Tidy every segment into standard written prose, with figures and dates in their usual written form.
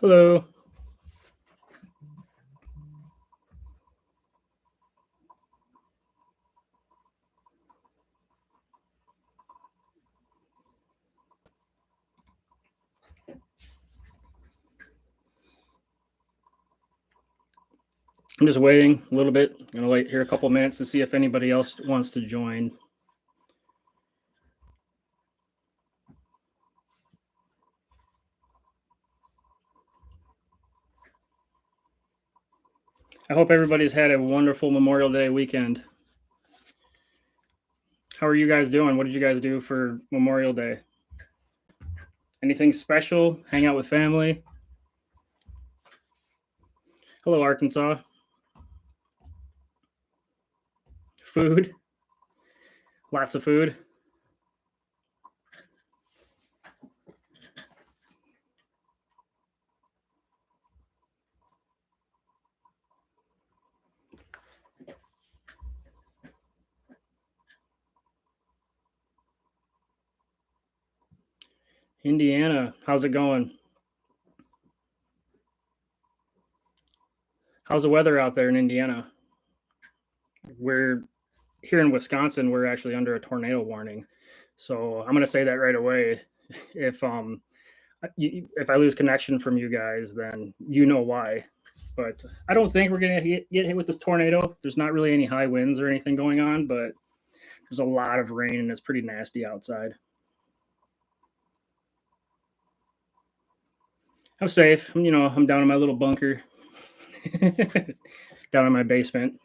Hello. I'm just waiting a little bit. I'm gonna wait here a couple minutes to see if anybody else wants to join. I hope everybody's had a wonderful Memorial Day weekend. How are you guys doing? What did you guys do for Memorial Day? Anything special? Hang out with family? Hello, Arkansas. Food? Lots of food. Indiana, how's it going? How's the weather out there in Indiana? We're here in Wisconsin. We're actually under a tornado warning, so I'm gonna say that right away. If if I lose connection from you guys, then you know why. But I don't think we're gonna get hit with this tornado. There's not really any high winds or anything going on, but there's a lot of rain and it's pretty nasty outside. I'm safe. I'm down in my little bunker, down in my basement.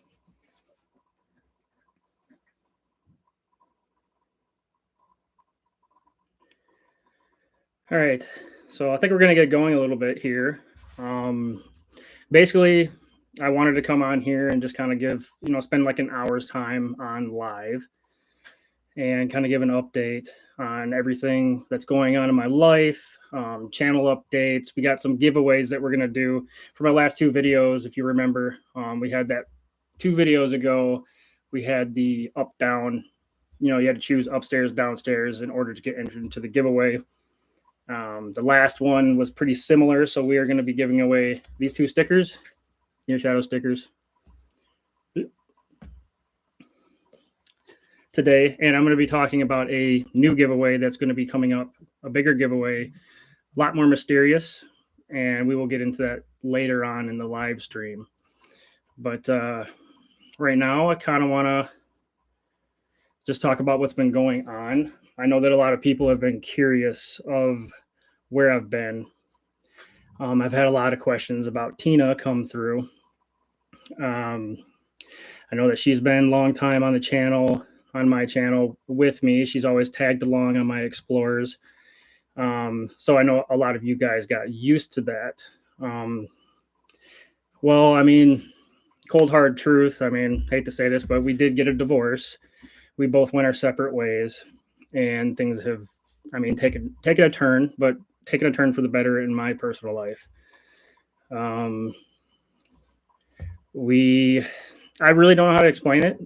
All right. So I think we're gonna get going a little bit here. Um, Basically, I wanted to come on here and just kind of give, spend like an hour's time on live and kind of give an update on everything that's going on in my life, channel updates. We got some giveaways that we're going to do for my last two videos. If you remember, we had that 2 videos ago. We had the up, down, you had to choose upstairs, downstairs in order to get entered into the giveaway. The last one was pretty similar. So we are going to be giving away these 2 stickers, shadow stickers, today, and I'm going to be talking about a new giveaway that's going to be coming up, a bigger giveaway, a lot more mysterious, and we will get into that later on in the live stream. But right now, I kind of want to just talk about what's been going on. I know that a lot of people have been curious of where I've been. I've had a lot of questions about Tina come through. I know that she's been a long time on the channel, on my channel with me. She's always tagged along on my explorers. So I know a lot of you guys got used to that. Well, I mean, cold hard truth. I mean, hate to say this, but we did get a divorce. We both went our separate ways, and things have, taken a turn, but taken a turn for the better in my personal life. I really don't know how to explain it.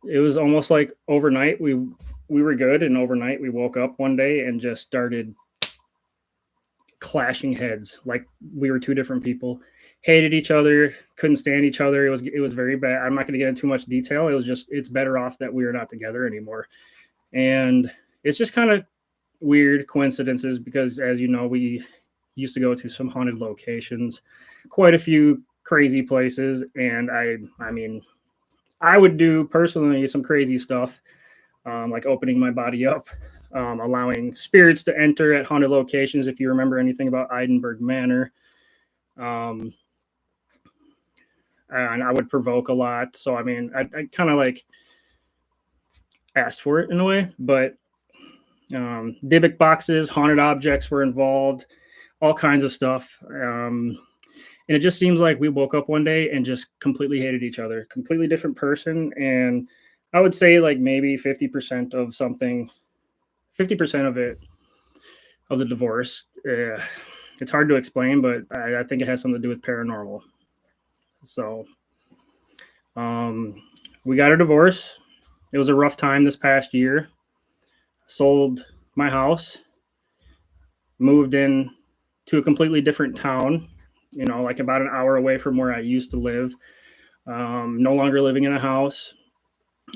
It was almost like overnight we were good, and overnight we woke up one day and just started clashing heads like we were 2 different people. Hated each other, couldn't stand each other. It was very bad. I'm not going to get into too much detail. It's better off that we are not together anymore. And it's just kind of weird coincidences because, as you know, we used to go to some haunted locations, quite a few crazy places, and I would do personally some crazy stuff, like opening my body up, allowing spirits to enter at haunted locations. If you remember anything about Eidenberg Manor, and I would provoke a lot. So I kind of like asked for it in a way, but Dybbuk boxes, haunted objects were involved, all kinds of stuff. And it just seems like we woke up one day and just completely hated each other, completely different person. And I would say like maybe 50% of something, 50% of it, of the divorce. It's hard to explain, but I think it has something to do with paranormal. So we got a divorce. It was a rough time this past year. Sold my house, moved in to a completely different town, like about an hour away from where I used to live. No longer living in a house.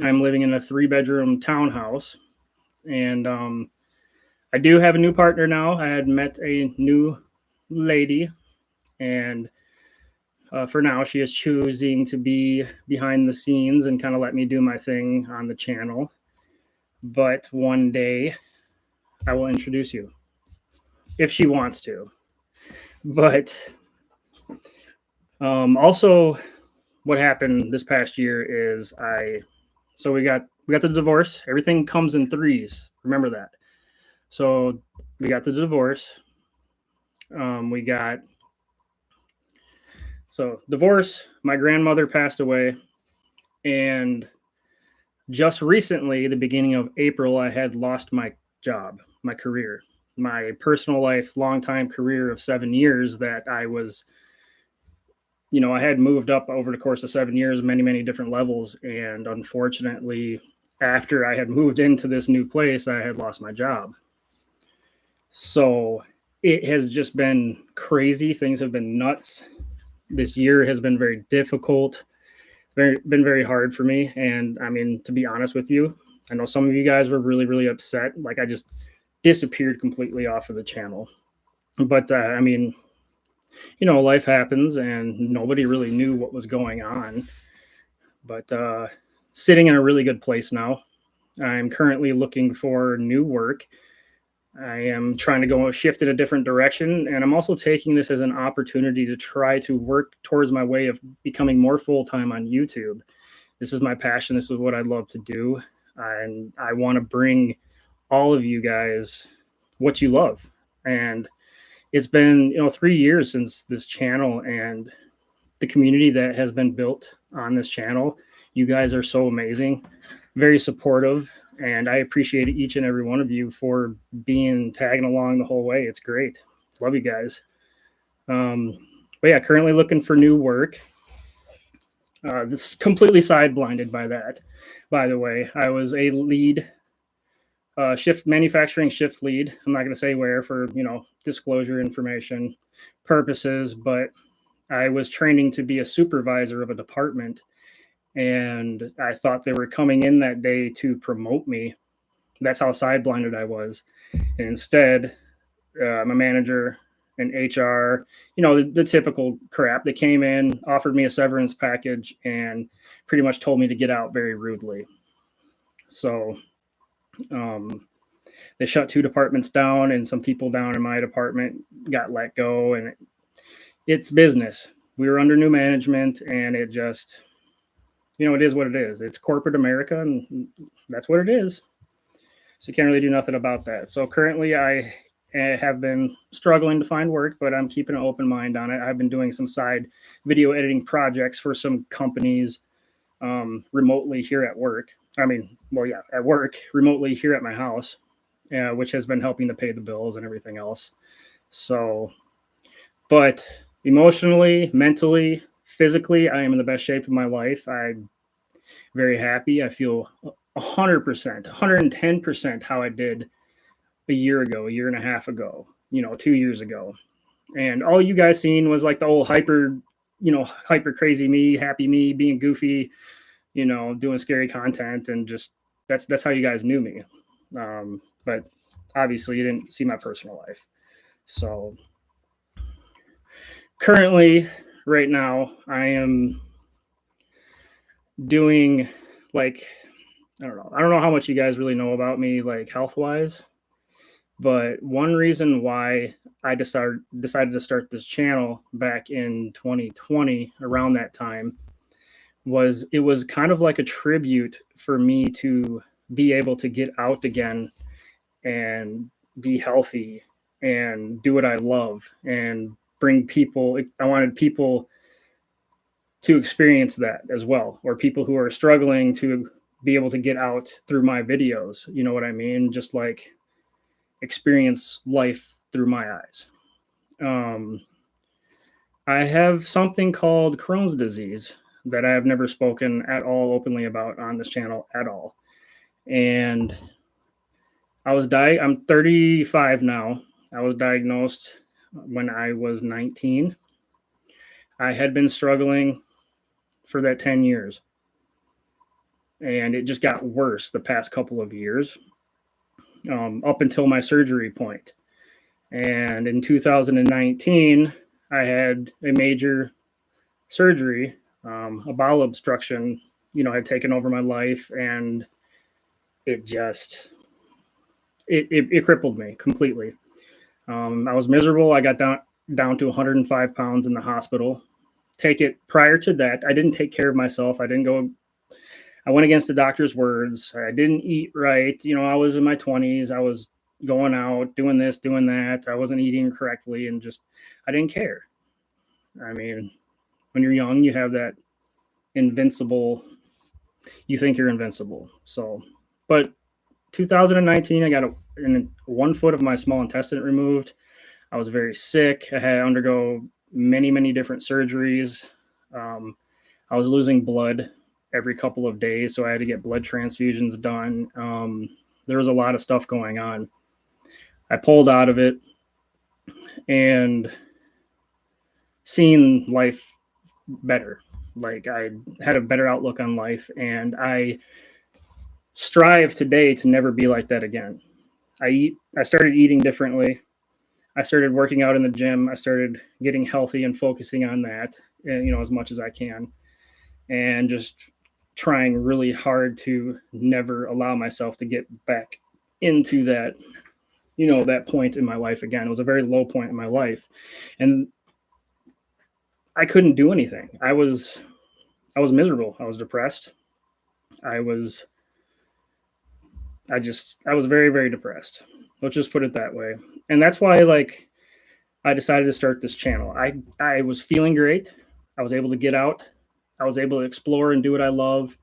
I'm living in a 3-bedroom townhouse. And I do have a new partner now. I had met a new lady, and for now, she is choosing to be behind the scenes and kind of let me do my thing on the channel. But one day, I will introduce you if she wants to. But also, what happened this past year is we got the divorce. Everything comes in threes. Remember that. So we got the divorce. Divorce. My grandmother passed away, and just recently, the beginning of April, I had lost my job, my career, my personal life, long-time career of 7 years that I was, I had moved up over the course of 7 years, many, many different levels. And unfortunately, after I had moved into this new place, I had lost my job. So it has just been crazy. Things have been nuts. This year has been very difficult. Been very hard for me. And I mean, to be honest with you, I know some of you guys were really, really upset. Like I just disappeared completely off of the channel. But I mean, life happens and nobody really knew what was going on. But sitting in a really good place now. I'm currently looking for new work. I am trying to go shift in a different direction. And I'm also taking this as an opportunity to try to work towards my way of becoming more full-time on YouTube. This is my passion. This is what I love to do. And I want to bring all of you guys what you love. And it's been, 3 years since this channel, and the community that has been built on this channel. You guys are so amazing, very supportive. And I appreciate each and every one of you for tagging along the whole way. It's great. Love you guys. But yeah, currently looking for new work. This is completely side-blinded by that. By the way, I was a lead, manufacturing shift lead. I'm not going to say where for, disclosure information purposes, but I was training to be a supervisor of a department. And I thought they were coming in that day to promote me. That's how side-blinded I was. And instead, my manager and HR, the typical crap, they came in, offered me a severance package, and pretty much told me to get out very rudely. So they shut 2 departments down, and some people down in my department got let go. And it's business. We were under new management, and it just... it is what it is. It's corporate America, and that's what it is. So you can't really do nothing about that. So currently I have been struggling to find work, but I'm keeping an open mind on it. I've been doing some side video editing projects for some companies remotely here at work. At work, remotely here at my house, which has been helping to pay the bills and everything else. So, but emotionally, mentally, physically, I am in the best shape of my life. I'm very happy. I feel 100%, 110% how I did a year ago, a year and a half ago, 2 years ago. And all you guys seen was like the old hyper crazy me, happy me, being goofy, doing scary content. And just that's how you guys knew me. But obviously you didn't see my personal life. So currently, right now, I am doing I don't know how much you guys really know about me, like health-wise, but one reason why I decided to start this channel back in 2020, around that time, was it was kind of like a tribute for me to be able to get out again and be healthy and do what I love and bring people. I wanted people to experience that as well, or people who are struggling to be able to get out through my videos. You know what I mean? Just like experience life through my eyes. I have something called Crohn's disease that I have never spoken at all openly about on this channel at all. And I'm 35 now. I was diagnosed when I was 19. I had been struggling for that 10 years. And it just got worse the past couple of years, up until my surgery point. And in 2019, I had a major surgery. A bowel obstruction, had taken over my life, and it just it crippled me completely. I was miserable. I got down to 105 pounds in the hospital. Prior to that, I didn't take care of myself. I went against the doctor's words. I didn't eat right. I was in my 20s. I was going out, doing this, doing that. I wasn't eating correctly, and I didn't care. I mean, when you're young, you have that you think you're invincible. So, but 2019, I got one foot of my small intestine removed. I was very sick. I had to undergo many, many different surgeries. I was losing blood every couple of days, so I had to get blood transfusions done. There was a lot of stuff going on. I pulled out of it and seen life better. Like, I had a better outlook on life, and I strive today to never be like that again. I started eating differently. I started working out in the gym. I started getting healthy and focusing on that, as much as I can, and just trying really hard to never allow myself to get back into that, that point in my life again. It was a very low point in my life, and I couldn't do anything. I was miserable. I was depressed. I was very, very depressed. Let's just put it that way. And that's why, I decided to start this channel. I was feeling great. I was able to get out. I was able to explore and do what I love.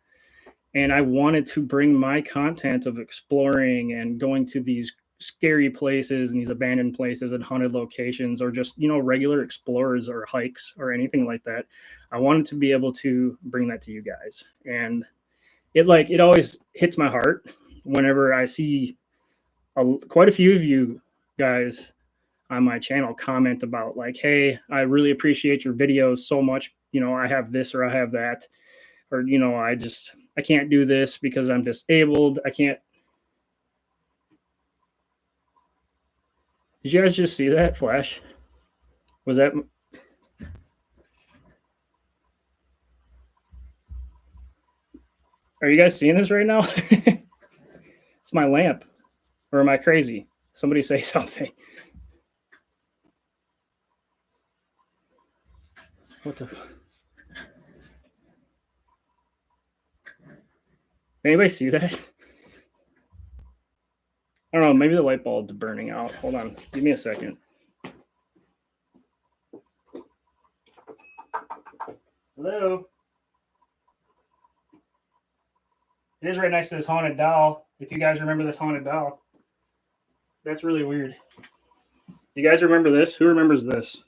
And I wanted to bring my content of exploring and going to these scary places and these abandoned places and haunted locations, or just, regular explorers or hikes or anything like that. I wanted to be able to bring that to you guys. And it always hits my heart whenever I see quite a few of you guys on my channel comment about, hey, I really appreciate your videos so much. I have this or I have that, or, I can't do this because I'm disabled. I can't. Did you guys just see that flash? Was that? Are you guys seeing this right now? It's my lamp. Or am I crazy? Somebody say something. What the? Anybody see that? I don't know. Maybe the light bulb's burning out. Hold on. Give me a second. Hello? It is right next to this haunted doll. If you guys remember this haunted doll. That's really weird. Do you guys remember this? Who remembers this?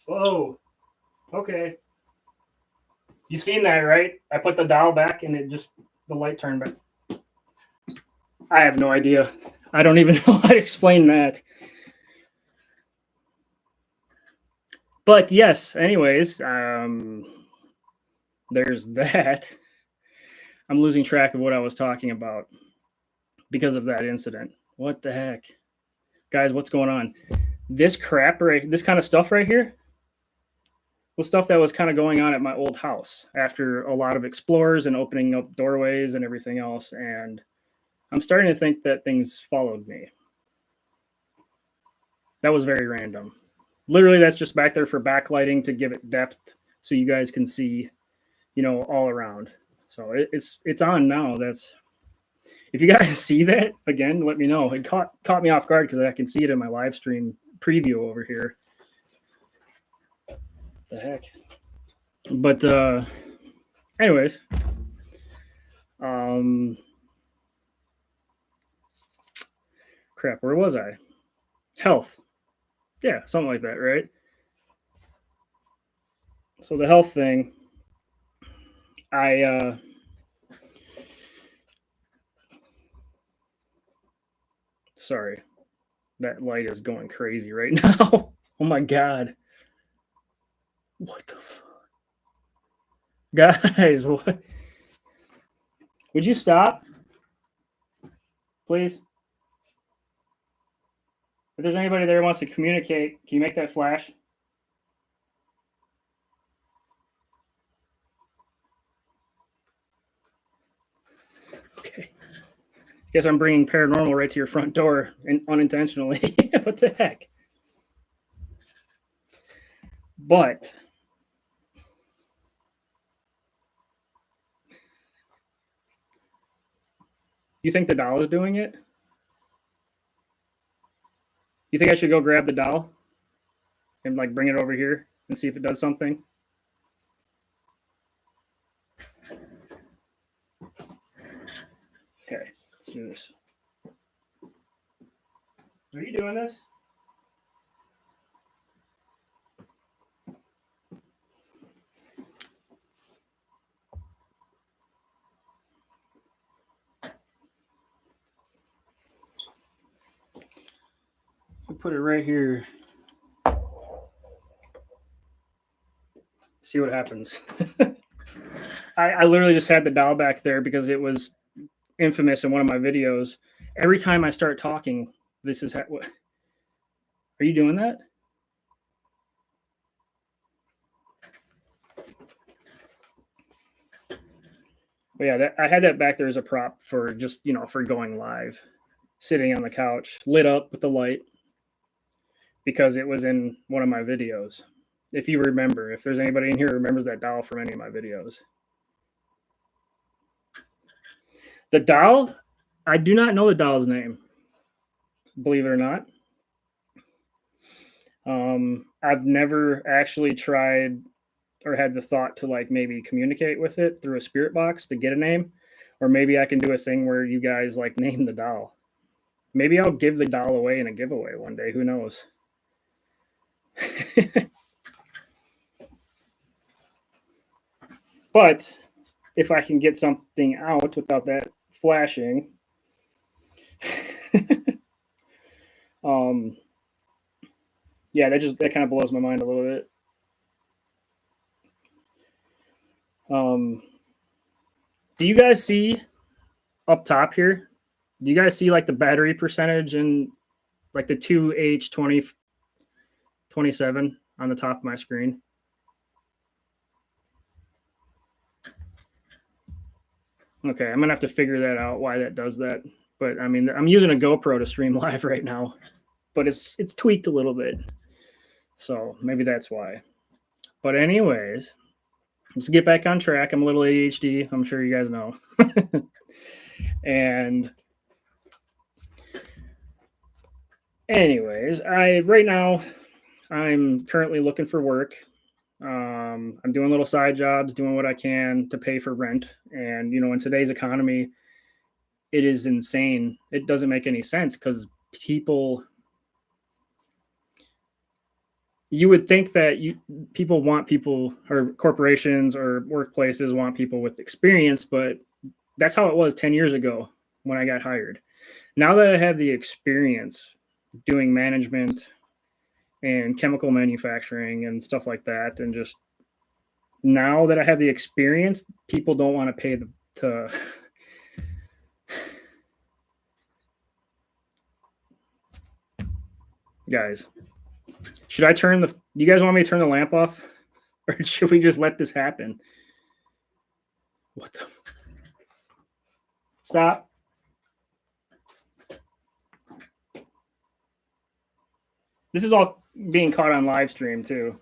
Whoa. Okay. You seen that, right? I put the dial back and the light turned back. I have no idea. I don't even know how to explain that. But yes, anyways, there's that. I'm losing track of what I was talking about because of that incident. What the heck? Guys, what's going on? This kind of stuff right here was stuff that was kind of going on at my old house after a lot of explorers and opening up doorways and everything else. And I'm starting to think that things followed me. That was very random. Literally, that's just back there for backlighting to give it depth so you guys can see, all around. So it's on now. If you guys see that again, let me know. It caught me off guard because I can see it in my live stream preview over here. The heck. But anyways, crap, where was I? Health. Yeah, something like that, right? So the health thing, Sorry, that light is going crazy right now. Oh my god. What the fuck? Guys, what? Would you stop? Please? If there's anybody there who wants to communicate, can you make that flash? Okay. Guess I'm bringing paranormal right to your front door and unintentionally. What the heck? But you think the doll is doing it? You think I should go grab the doll and like bring it over here and see if it does something? Okay, let's do this. Are you doing this? I'll put it right here. See what happens. I literally just had the doll back there because it was infamous in one of my videos. Every time I start talking, this is what. Are you doing that? But yeah, I had that back there as a prop for just, for going live, sitting on the couch, lit up with the light, because it was in one of my videos. If you remember, if there's anybody in here who remembers that doll from any of my videos. The doll, I do not know the doll's name, believe it or not. I've never actually tried or had the thought to like maybe communicate with it through a spirit box to get a name, or maybe I can do a thing where you guys like name the doll. Maybe I'll give the doll away in a giveaway one day. Who knows? But if I can get something out without that flashing, yeah, that kind of blows my mind a little bit. Do you guys see up top here? Do you guys see like the battery percentage and like the 2H2027 on the top of my screen? Okay, I'm gonna have to figure that out why that does that. But I mean, I'm using a GoPro to stream live right now, but it's tweaked a little bit, so maybe that's why. But anyways, let's get back on track. I'm a little ADHD. I'm sure you guys know. And anyways, right now I'm currently looking for work. I'm doing little side jobs, doing what I can to pay for rent. And in today's economy, it is insane. It doesn't make any sense because you would think that people want people, or corporations or workplaces want people with experience, but that's how it was 10 years ago when I got hired. Now that I have the experience doing management and chemical manufacturing and stuff like that, and just now that I have the experience, people don't want to pay to guys. Should I turn do you guys want me to turn the lamp off, or should we just let this happen? What the? Stop. This is all being caught on live stream too.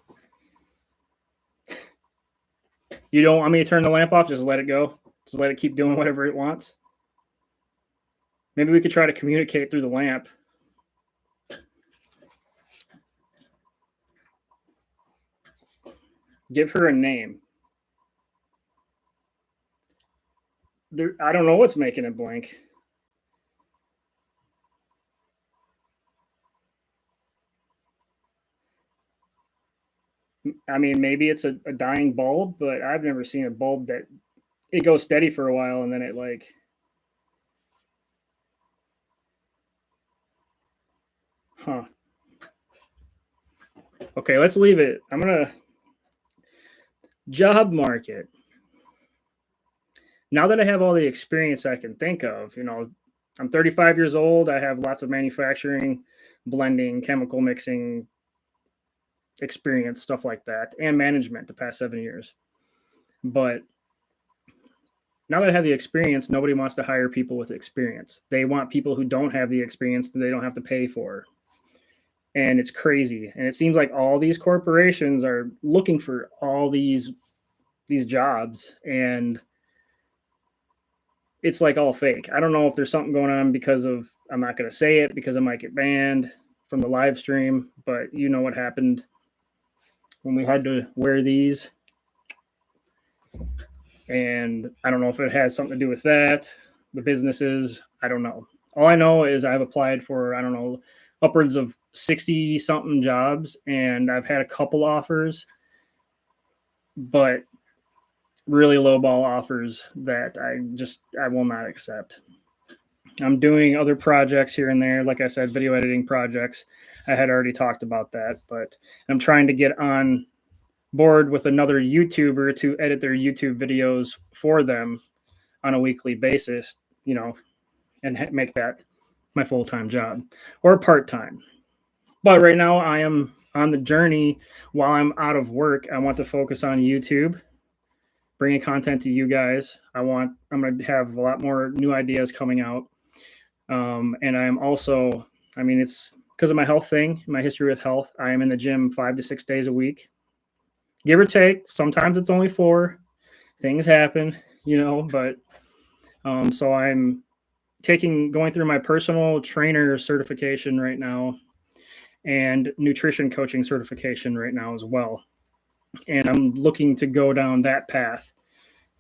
You don't want me to turn the lamp off? Just let it go. Just let it keep doing whatever it wants. Maybe we could try to communicate through the lamp. Give her a name. I don't know what's making it blank. I mean, maybe it's a dying bulb, but I've never seen a bulb that it goes steady for a while and then it like, huh. Okay, let's leave it. I'm gonna job market. Now that I have all the experience I can think of, I'm 35 years old. I have lots of manufacturing, blending, chemical mixing experience, stuff like that, and management the past 7 years. But now that I have the experience, nobody wants to hire people with experience. They want people who don't have the experience that they don't have to pay for. And it's crazy. And it seems like all these corporations are looking for all these jobs, and it's like all fake. I don't know if there's something going on because of, I'm not going to say it because I might get banned from the live stream, but you know what happened when we had to wear these. And I don't know if it has something to do with that, the businesses, I don't know. All I know is I've applied for, I don't know, upwards of 60 something jobs, and I've had a couple offers, but really lowball offers that I will not accept. I'm doing other projects here and there. Like I said, video editing projects. I had already talked about that, but I'm trying to get on board with another YouTuber to edit their YouTube videos for them on a weekly basis, and make that my full-time job or part-time. But right now I am on the journey. While I'm out of work, I want to focus on YouTube, bringing content to you guys. I'm going to have a lot more new ideas coming out. And I'm also, it's because of my health thing, my history with health. I am in the gym 5 to 6 days a week, give or take. Sometimes it's only 4. Things happen, but so I'm going through my personal trainer certification right now and nutrition coaching certification right now as well. And I'm looking to go down that path.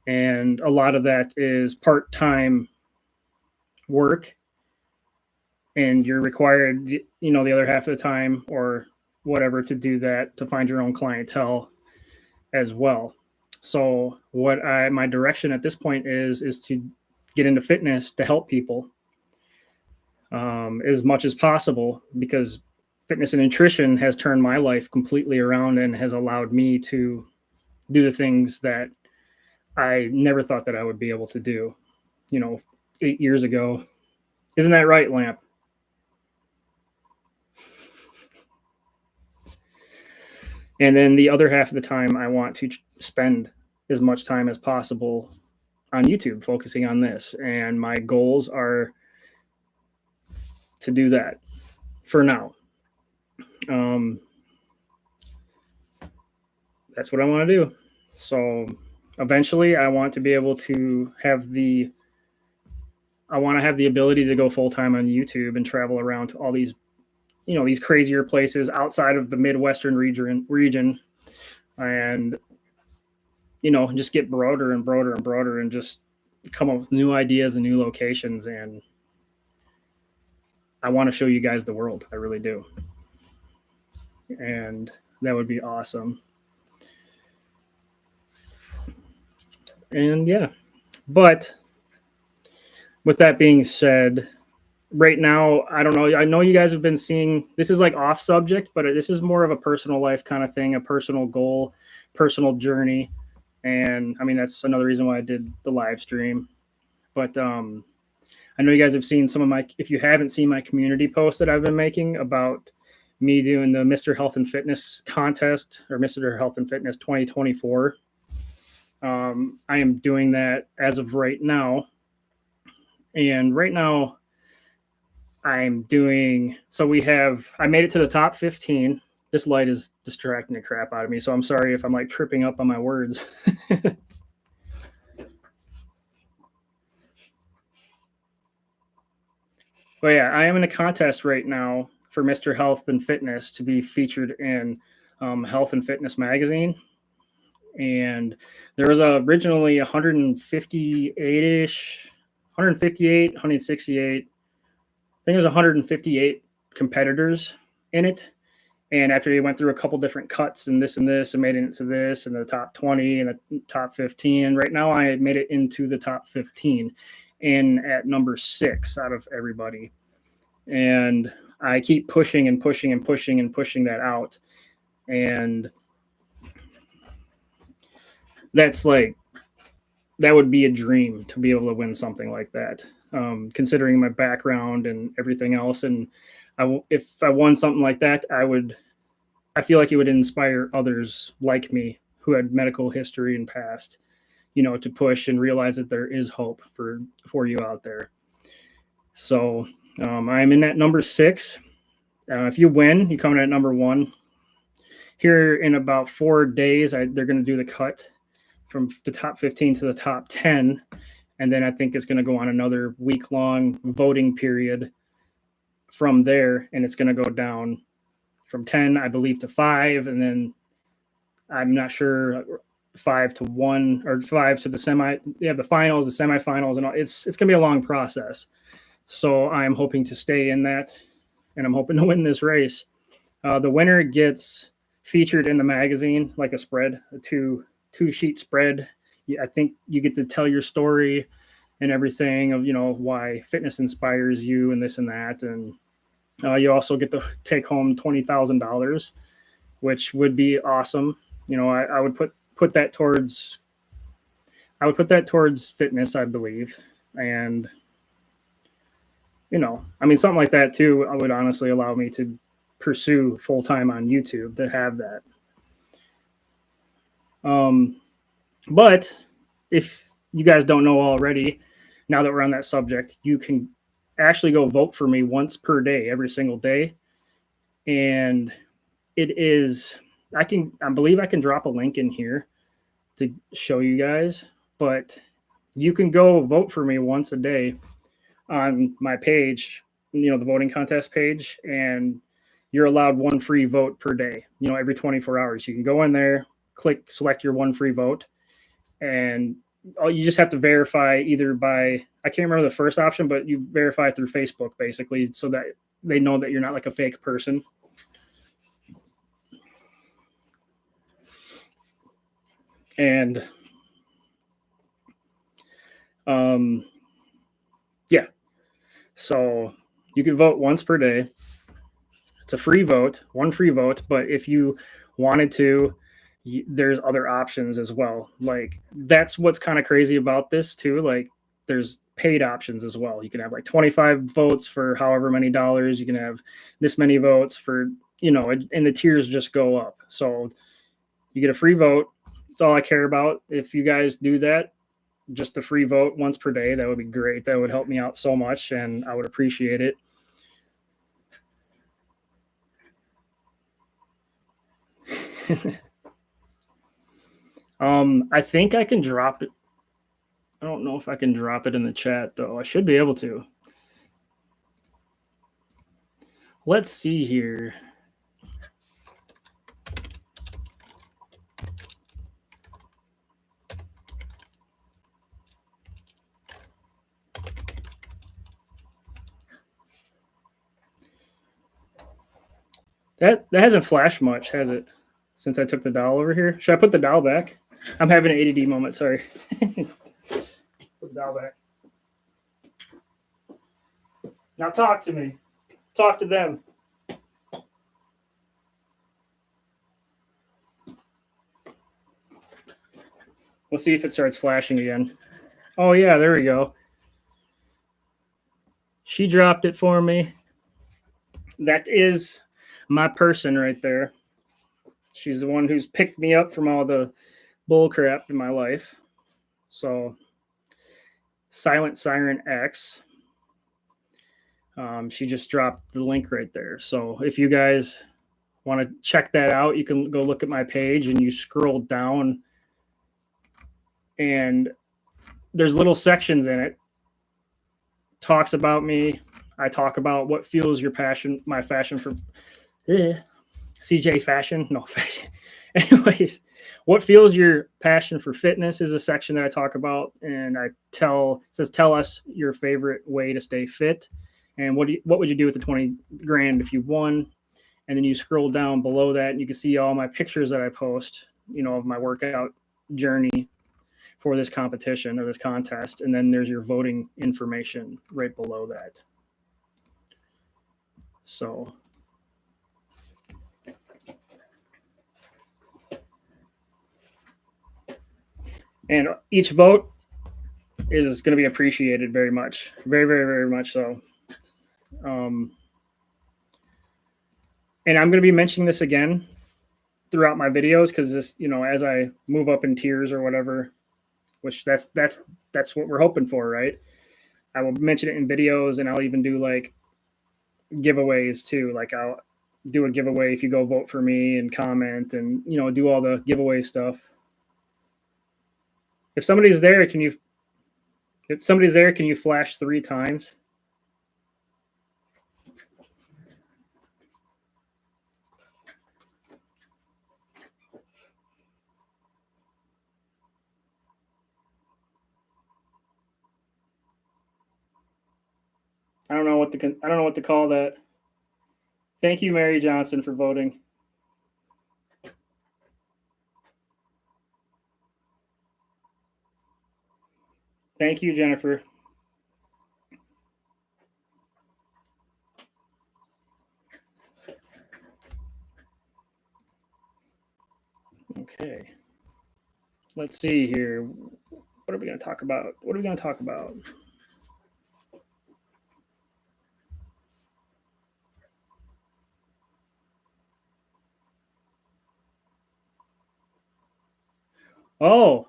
And a lot of that is part-time work. And you're required, the other half of the time or whatever to do that, to find your own clientele as well. So my direction at this point is to get into fitness to help people as much as possible, because fitness and nutrition has turned my life completely around and has allowed me to do the things that I never thought that I would be able to do, 8 years ago. Isn't that right, Lamp? And then the other half of the time, I want to spend as much time as possible on YouTube, focusing on this. And my goals are to do that for now. That's what I want to do. So eventually I want to be able to have the ability to go full-time on YouTube and travel around to all these, these crazier places outside of the Midwestern region, and, just get broader and broader and broader and just come up with new ideas and new locations. And I want to show you guys the world. I really do. And that would be awesome. And yeah, but with that being said, right now, I don't know. I know you guys have been seeing, this is like off subject, but this is more of a personal life kind of thing, a personal goal, personal journey. And that's another reason why I did the live stream. But I know you guys have seen if you haven't seen my community posts that I've been making about me doing the Mr. Health and Fitness contest, or Mr. Health and Fitness 2024. I am doing that as of right now. And right now I made it to the top 15. This light is distracting the crap out of me, so I'm sorry if I'm like tripping up on my words. But yeah, I am in a contest right now for Mr. Health and Fitness to be featured in Health and Fitness magazine. And there was originally 158-ish, 158, 168. I think there's 158 competitors in it. And after he went through a couple different cuts and this and made it into this and the top 20 and the top 15. And right now I made it into the top 15 and at number 6 out of everybody. And I keep pushing and pushing and pushing and pushing that out. And that's like, that would be a dream to be able to win something like that, considering my background and everything else. And if I won something like that, I feel like it would inspire others like me who had medical history and past, to push and realize that there is hope for you out there. So I'm in at number 6. If you win, you come in at number 1. Here in about 4 days, they're going to do the cut from the top 15 to the top 10. And then I think it's going to go on another week-long voting period from there. And it's going to go down from 10, I believe, to 5. And then I'm not sure, 5 to 1 or 5 to the the finals, the semifinals, and all. It's going to be a long process. So I'm hoping to stay in that, and I'm hoping to win this race. The winner gets featured in the magazine, like a spread, a two-sheet spread. I think you get to tell your story and everything of, why fitness inspires you and this and that. And you also get to take home $20,000, which would be awesome. I would put that towards fitness, I believe. And, something like that too, would honestly allow me to pursue full-time on YouTube to have that. But if you guys don't know already, now that we're on that subject, you can actually go vote for me once per day, every single day. And it is, I believe I can drop a link in here to show you guys, but you can go vote for me once a day on my page, the voting contest page, and you're allowed one free vote per day, every 24 hours. You can go in there, select your one free vote, and you just have to verify either by, I can't remember the first option, but you verify through Facebook basically, so that they know that you're not like a fake person. And yeah, so you can vote once per day. It's a free vote, one free vote, but if you wanted to, there's other options as well. Like, that's what's kind of crazy about this too. Like, there's paid options as well. You can have like 25 votes for however many dollars. You can have this many votes for, and the tiers just go up. So you get a free vote. That's all I care about. If you guys do that, just a free vote once per day, that would be great. That would help me out so much, and I would appreciate it. I think I can drop it. I don't know if I can drop it in the chat, though. I should be able to. Let's see here. That hasn't flashed much, has it? Since I took the dial over here. Should I put the dial back? I'm having an ADD moment, sorry. Put the dial back. Now talk to me. Talk to them. We'll see if it starts flashing again. Oh, yeah, there we go. She dropped it for me. That is my person right there. She's the one who's picked me up from all the bull crap in my life. So, Silent Siren X. She just dropped the link right there. So if you guys want to check that out, you can go look at my page and you scroll down, and there's little sections in it. Talks about me. I talk about what fuels your passion, my passion for CJ fashion. No fashion. Anyways, what fuels your passion for fitness is a section that I talk about, and says tell us your favorite way to stay fit, and what would you do with the 20 grand if you won? And then you scroll down below that and you can see all my pictures that I post, of my workout journey for this competition or this contest. And then there's your voting information right below that. So and each vote is going to be appreciated very much. Very, very, very much so. And I'm going to be mentioning this again throughout my videos because this, as I move up in tiers or whatever, which that's what we're hoping for, right? I will mention it in videos, and I'll even do like giveaways too. Like I'll do a giveaway if you go vote for me and comment and do all the giveaway stuff. If somebody's there, can you flash 3 times? I don't know what to call that. Thank you, Mary Johnson, for voting. Thank you, Jennifer. Okay. Let's see here. What are we going to talk about? Oh,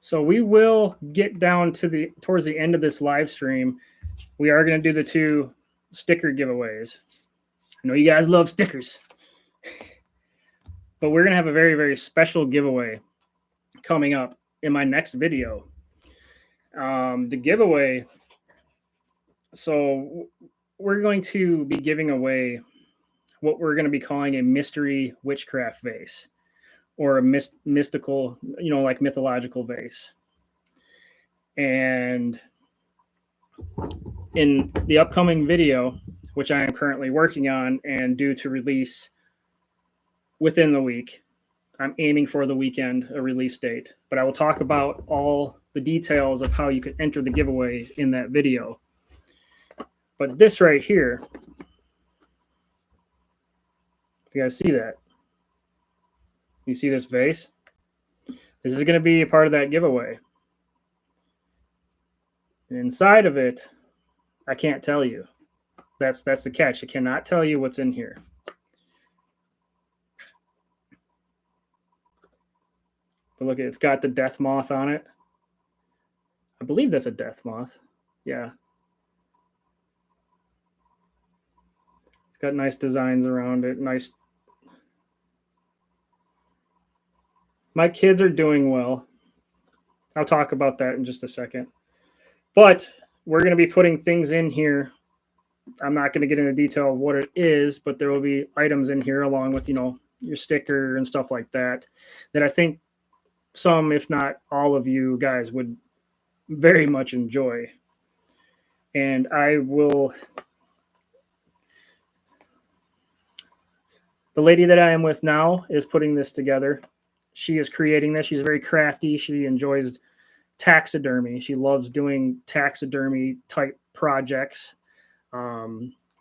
so we will get down towards the end of this live stream. We are going to do the 2 sticker giveaways. I know you guys love stickers, but we're going to have a very, very special giveaway coming up in my next video. The giveaway. So we're going to be giving away what we're going to be calling a mystery witchcraft vase, or a mystical, like mythological vase. And in the upcoming video, which I am currently working on and due to release within the week, I'm aiming for the weekend, a release date. But I will talk about all the details of how you can enter the giveaway in that video. But this right here, if you guys see that, you see this vase? This is going to be a part of that giveaway. And inside of it, I can't tell you. That's the catch. I cannot tell you what's in here. But look, it's got the death moth on it. I believe that's a death moth. Yeah. It's got nice designs around it. Nice. My kids are doing well. I'll talk about that in just a second. But we're going to be putting things in here. I'm not going to get into detail of what it is, but there will be items in here along with, your sticker and stuff like that I think some, if not all of you guys would very much enjoy. And the lady that I am with now is putting this together. She is creating this. She's very crafty. She enjoys taxidermy. She loves doing taxidermy type projects.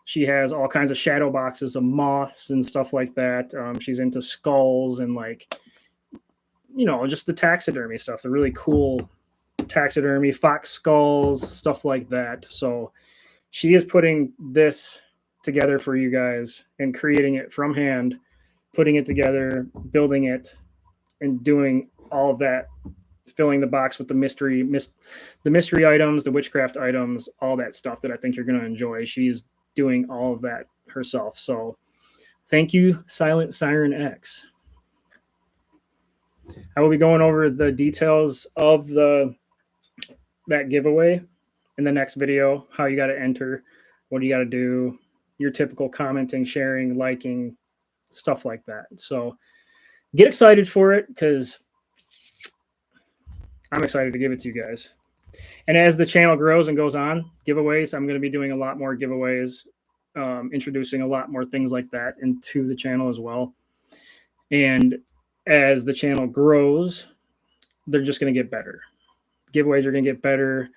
She has all kinds of shadow boxes of moths and stuff like that. She's into skulls and just the taxidermy stuff, the really cool taxidermy, fox skulls, stuff like that. So she is putting this together for you guys and creating it from hand, putting it together, building it, and doing all of that, filling the box with the mystery items, the witchcraft items, all that stuff that I think you're going to enjoy. She's doing all of that herself. So thank you, Silent Siren X. I will be going over the details of that giveaway in the next video, how you got to enter, what do you got to do, your typical commenting, sharing, liking, stuff like that. So get excited for it because I'm excited to give it to you guys. And as the channel grows and goes on, giveaways, I'm going to be doing a lot more giveaways introducing a lot more things like that into the channel as well. And as the channel grows, they're just going to get better. Giveaways are going to get better.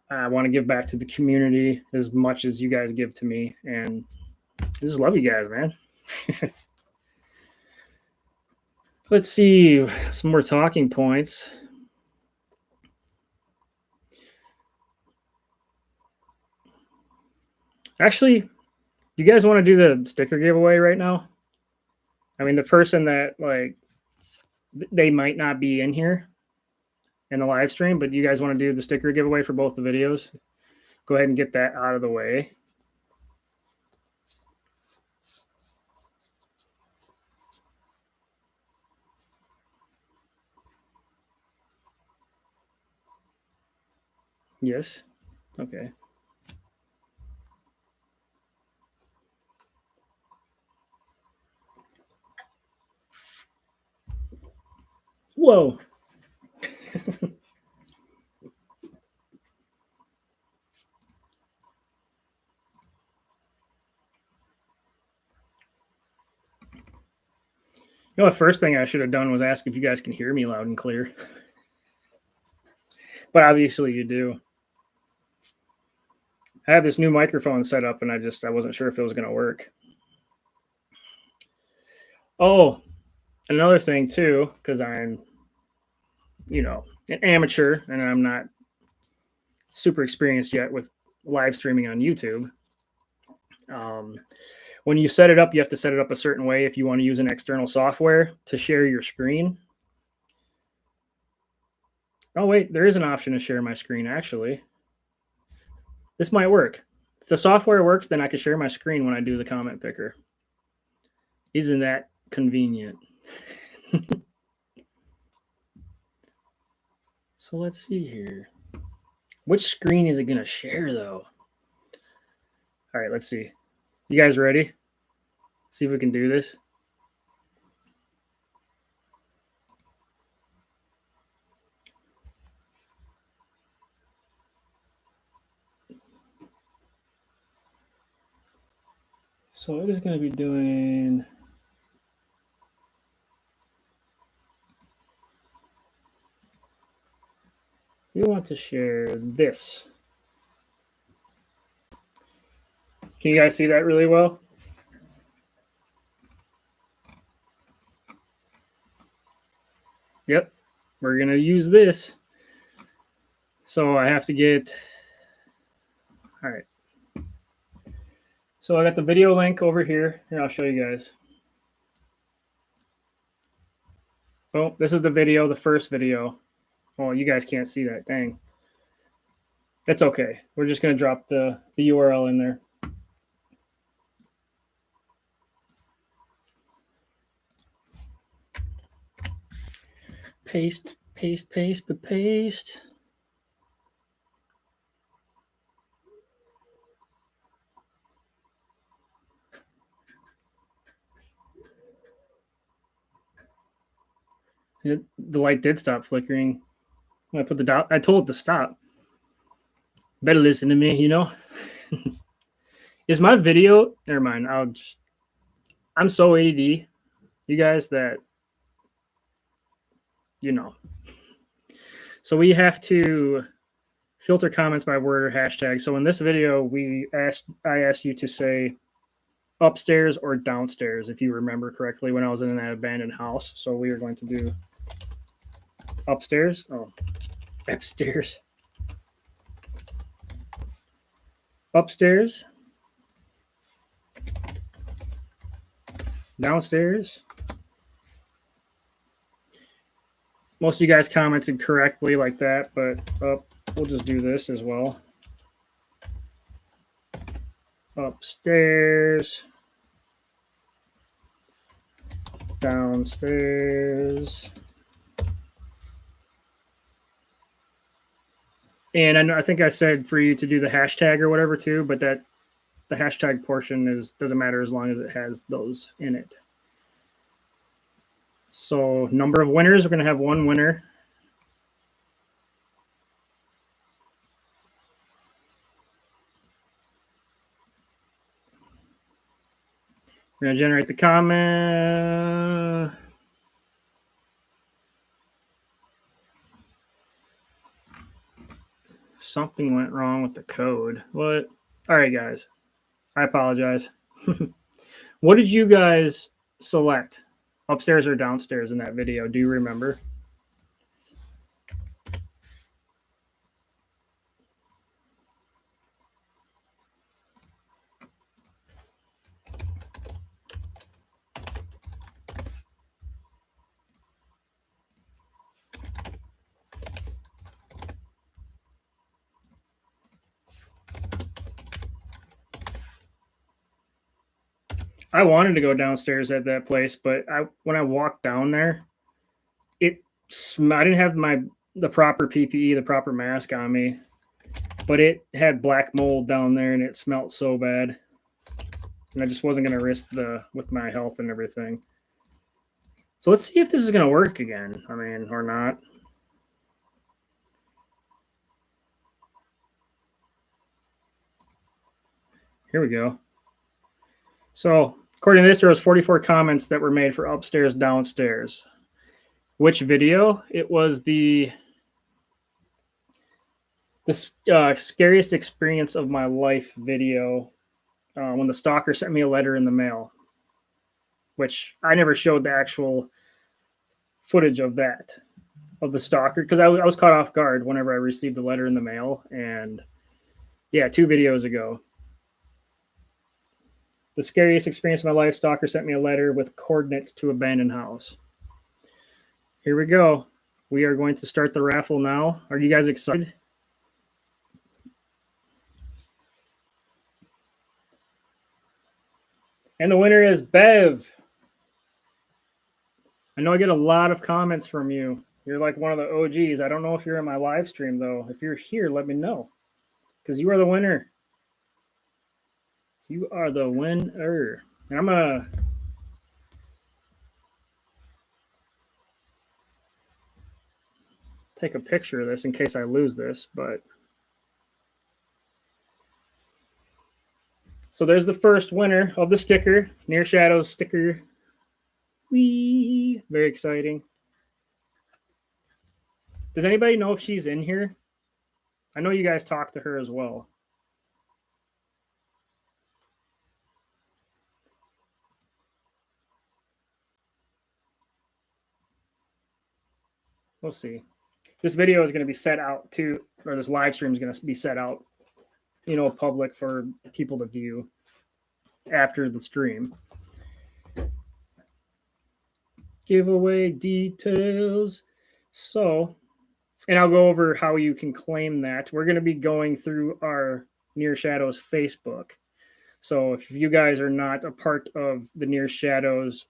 I want to give back to the community as much as you guys give to me. And I just love you guys, man. Let's see some more talking points. Actually, do you guys want to do the sticker giveaway right now? I mean, the person that, like, they might not be in here in the live stream, but you guys want to do the sticker giveaway for both the videos? Go ahead and get that out of the way. Yes. Okay. Whoa. You know, the first thing I should have done was ask if you guys can hear me loud and clear. But obviously you do. I have this new microphone set up and I wasn't sure if it was going to work. Oh, another thing too, because I'm, an amateur and I'm not super experienced yet with live streaming on YouTube. When you set it up, you have to set it up a certain way if you want to use an external software to share your screen. Oh, wait, there is an option to share my screen, actually. This might work. If the software works, then I can share my screen when I do the comment picker. Isn't that convenient? So let's see here. Which screen is it going to share, though? All right, let's see. You guys ready? See if we can do this. So it is going to be doing... We want to share this. Can you guys see that really well? Yep, we're going to use this. So I have to get... All right. So I got the video link over here. Here, I'll show you guys. Oh, this is the video, the first video. Oh, you guys can't see that. Dang. That's okay. We're just going to drop the URL in there. Paste, paste, paste, but paste. The light did stop flickering. When I put the dot, I told it to stop. Better listen to me, Is my video? Never mind. I'm so ADD, you guys, that So we have to filter comments by word or hashtag. So in this video, I asked you to say upstairs or downstairs, if you remember correctly, when I was in that abandoned house. So we are going to do upstairs. Oh, upstairs. Upstairs. Downstairs. Most of you guys commented correctly like that, but we'll just do this as well. Upstairs. Downstairs. And I think I said for you to do the hashtag or whatever too, but that the hashtag portion doesn't matter as long as it has those in it. So number of winners, we're going to have one winner. We're going to generate the comment. Something went wrong with the code. What? All right, guys. I apologize. What did you guys select? Upstairs or downstairs in that video? Do you remember? I wanted to go downstairs at that place, but when I walked down there, I didn't have the proper PPE, the proper mask on me, but it had black mold down there and it smelled so bad. And I just wasn't going to risk with my health and everything. So let's see if this is going to work again. I mean, or not. Here we go. So according to this, there was 44 comments that were made for upstairs, downstairs. Which video? It was the scariest experience of my life video when the stalker sent me a letter in the mail, which I never showed the actual footage of that, of the stalker, because I was caught off guard whenever I received the letter in the mail. And yeah, 2 videos ago. The scariest experience of my life, stalker sent me a letter with coordinates to abandoned house. Here we go. We are going to start the raffle now. Are you guys excited? And the winner is Bev. I know I get a lot of comments from you. You're like one of the OGs. I don't know if you're in my live stream, though. If you're here, let me know, because you are the winner. You are the winner. And I'm going to take a picture of this in case I lose this, but so there's the first winner of the sticker, Near Shadows sticker. Whee! Very exciting. Does anybody know if she's in here? I know you guys talked to her as well. We'll see. This video is going to be set out to, or this live stream is going to be set out, public for people to view after the stream. Giveaway details. So, and I'll go over how you can claim that. We're going to be going through our Near Shadows Facebook. So if you guys are not a part of the Near Shadows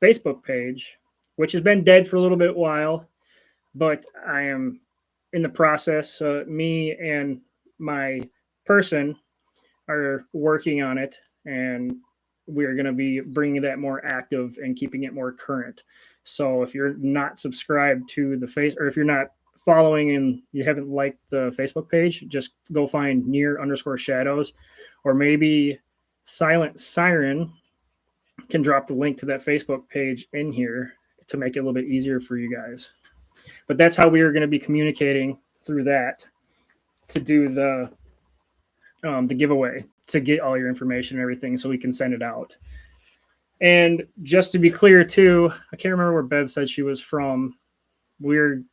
Facebook page, which has been dead for a little bit while, but I am in the process. Me and my person are working on it, and we're going to be bringing that more active and keeping it more current. So if you're not subscribed to the or if you're not following and you haven't liked the Facebook page, just go find Near_Shadows, or maybe Silent Siren can drop the link to that Facebook page in here to make it a little bit easier for you guys. But that's how we are going to be communicating through that to do the giveaway, to get all your information and everything so we can send it out. And just to be clear too, I can't remember where Bev said she was from. We're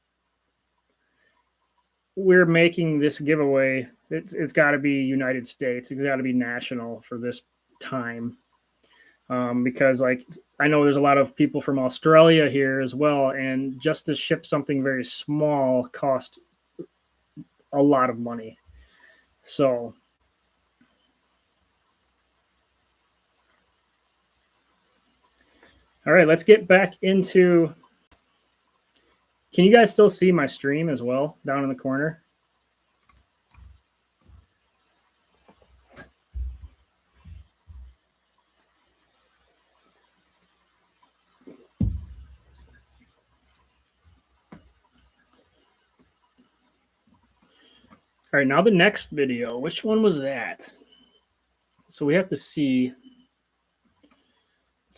making this giveaway. It's got to be United States. It's got to be national for this time. Because I know there's a lot of people from Australia here as well, and just to ship something very small cost a lot of money. So all right, let's get back into. Can you guys still see my stream as well down in the corner? All right, now the next video. Which one was that? So we have to see.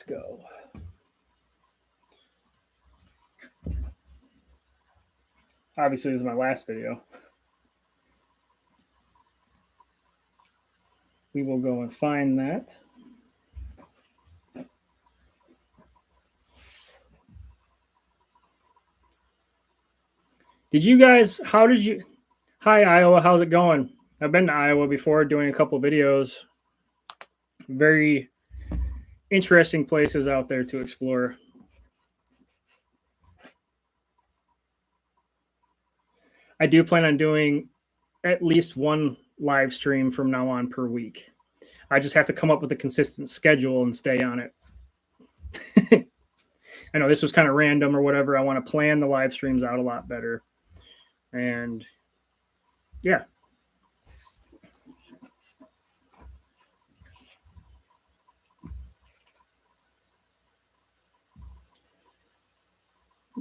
Let's go. Obviously, this is my last video. We will go and find that. Did you guys, hi Iowa, how's it going? I've been to Iowa before doing a couple videos. Very interesting places out there to explore. I do plan on doing at least one live stream from now on per week. I just have to come up with a consistent schedule and stay on it. I know this was kind of random or whatever. I want to plan the live streams out a lot better. And yeah.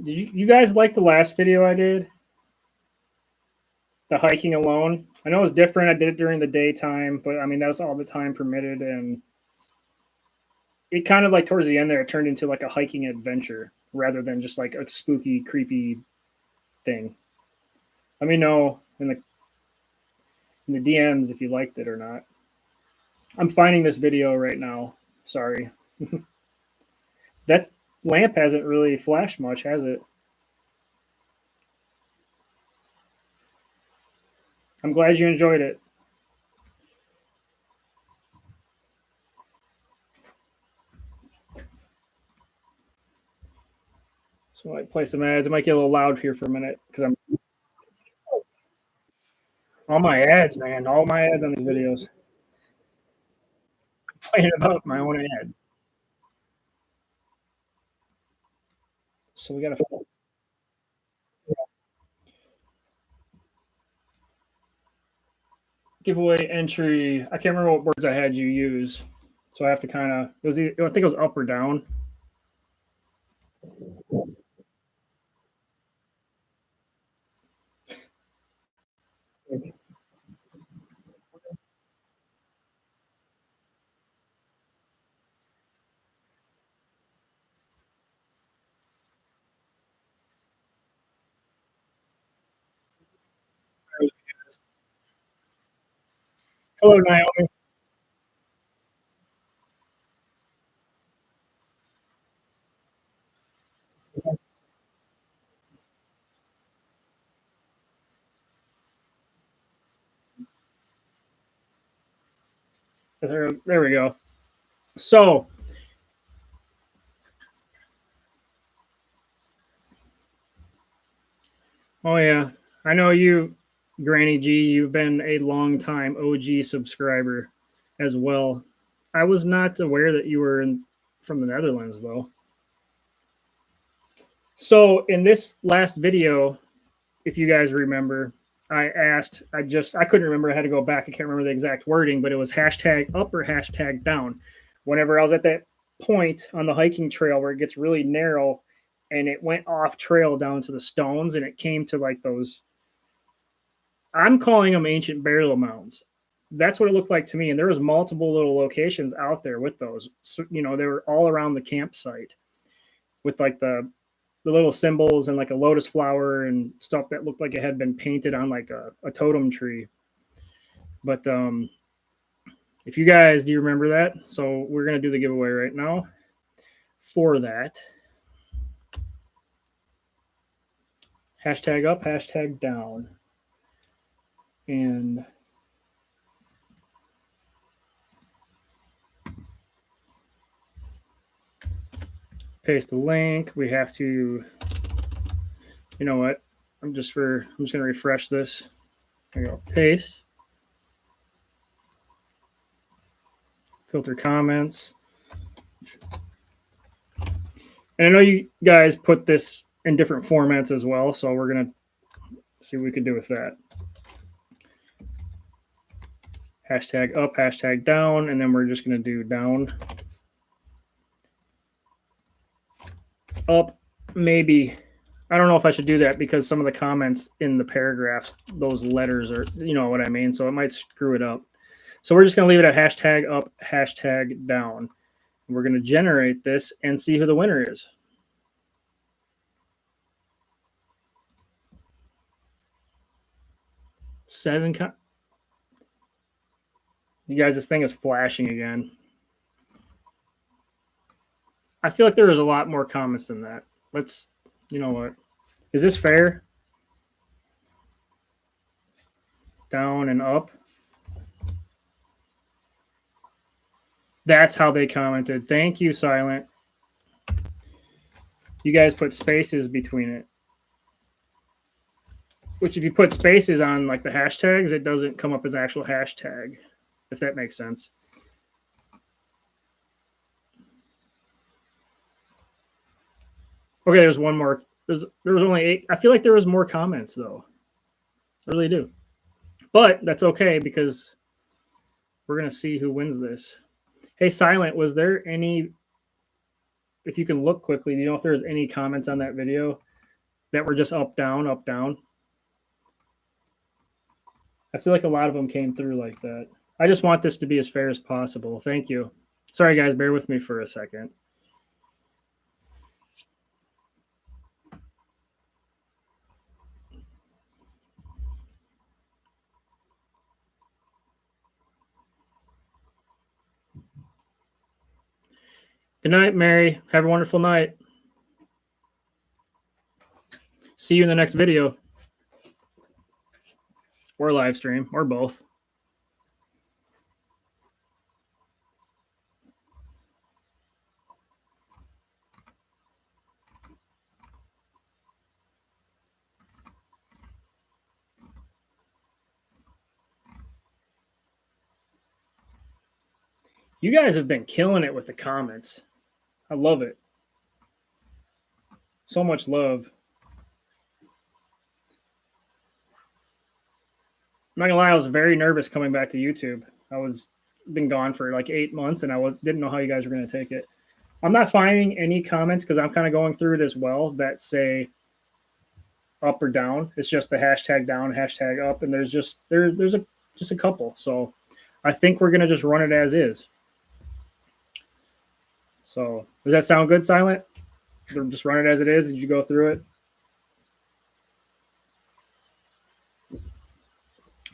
Did you guys like the last video I did? The hiking alone. I know it was different. I did it during the daytime, but I mean, that was all the time permitted. And it kind of like towards the end there, it turned into like a hiking adventure rather than just like a spooky, creepy thing. Let me know in the DMs if you liked it or not. I'm finding this video right now. Sorry. That lamp hasn't really flashed much, has it? I'm glad you enjoyed it. So I might play some ads. It might get a little loud here for a minute because I'm all my ads, man. All my ads on these videos. Complaining about my own ads. So we got to giveaway entry. I can't remember what words I had you use, so I have to kind of. I think it was up or down. Hello, Naomi. There we go. So, oh yeah, I know you, Granny G. You've been a long time OG subscriber as well. I was not aware that you were from the Netherlands though. So in this last video, if you guys remember, I couldn't remember. I had to go back. I can't remember the exact wording, but it was hashtag up or hashtag down. Whenever I was at that point on the hiking trail where it gets really narrow and it went off trail down to the stones and it came to like those, I'm calling them ancient burial mounds. That's what it looked like to me. And there was multiple little locations out there with those. So, they were all around the campsite with like the little symbols and like a lotus flower and stuff that looked like it had been painted on like a totem tree. But if you guys, do you remember that? So we're going to do the giveaway right now for that. Hashtag up, hashtag down. And paste the link. We have to, you know what? I'm just going to refresh this. There you go. Paste. Filter comments. And I know you guys put this in different formats as well, so we're going to see what we can do with that. Hashtag up, hashtag down, and then we're just going to do down. Up, maybe. I don't know if I should do that because some of the comments in the paragraphs, those letters are, you know what I mean? So it might screw it up. So we're just going to leave it at hashtag up, hashtag down. We're going to generate this and see who the winner is. You guys, this thing is flashing again. I feel like there was a lot more comments than that. Let's, you know what? Is this fair? Down and up. That's how they commented. Thank you, Silent. You guys put spaces between it. Which if you put spaces on like the hashtags, it doesn't come up as actual hashtag, if that makes sense. Okay, there's one more. There was only 8. I feel like there was more comments though. I really do. But that's okay because we're going to see who wins this. Hey, Silent, was there any, if you can look quickly, do you know if there's any comments on that video that were just up, down, up, down? I feel like a lot of them came through like that. I just want this to be as fair as possible. Thank you. Sorry, guys. Bear with me for a second. Good night, Mary. Have a wonderful night. See you in the next video. Or live stream, or both. You guys have been killing it with the comments. I love it. So much love. I'm not gonna lie, I was very nervous coming back to YouTube. I was been gone for like 8 months, and didn't know how you guys were gonna take it. I'm not finding any comments because I'm kind of going through it as well that say up or down. It's just the hashtag down, hashtag up, and there's just a couple. So I think we're gonna just run it as is. So does that sound good, Silent? Just run it as it is. Did you go through it?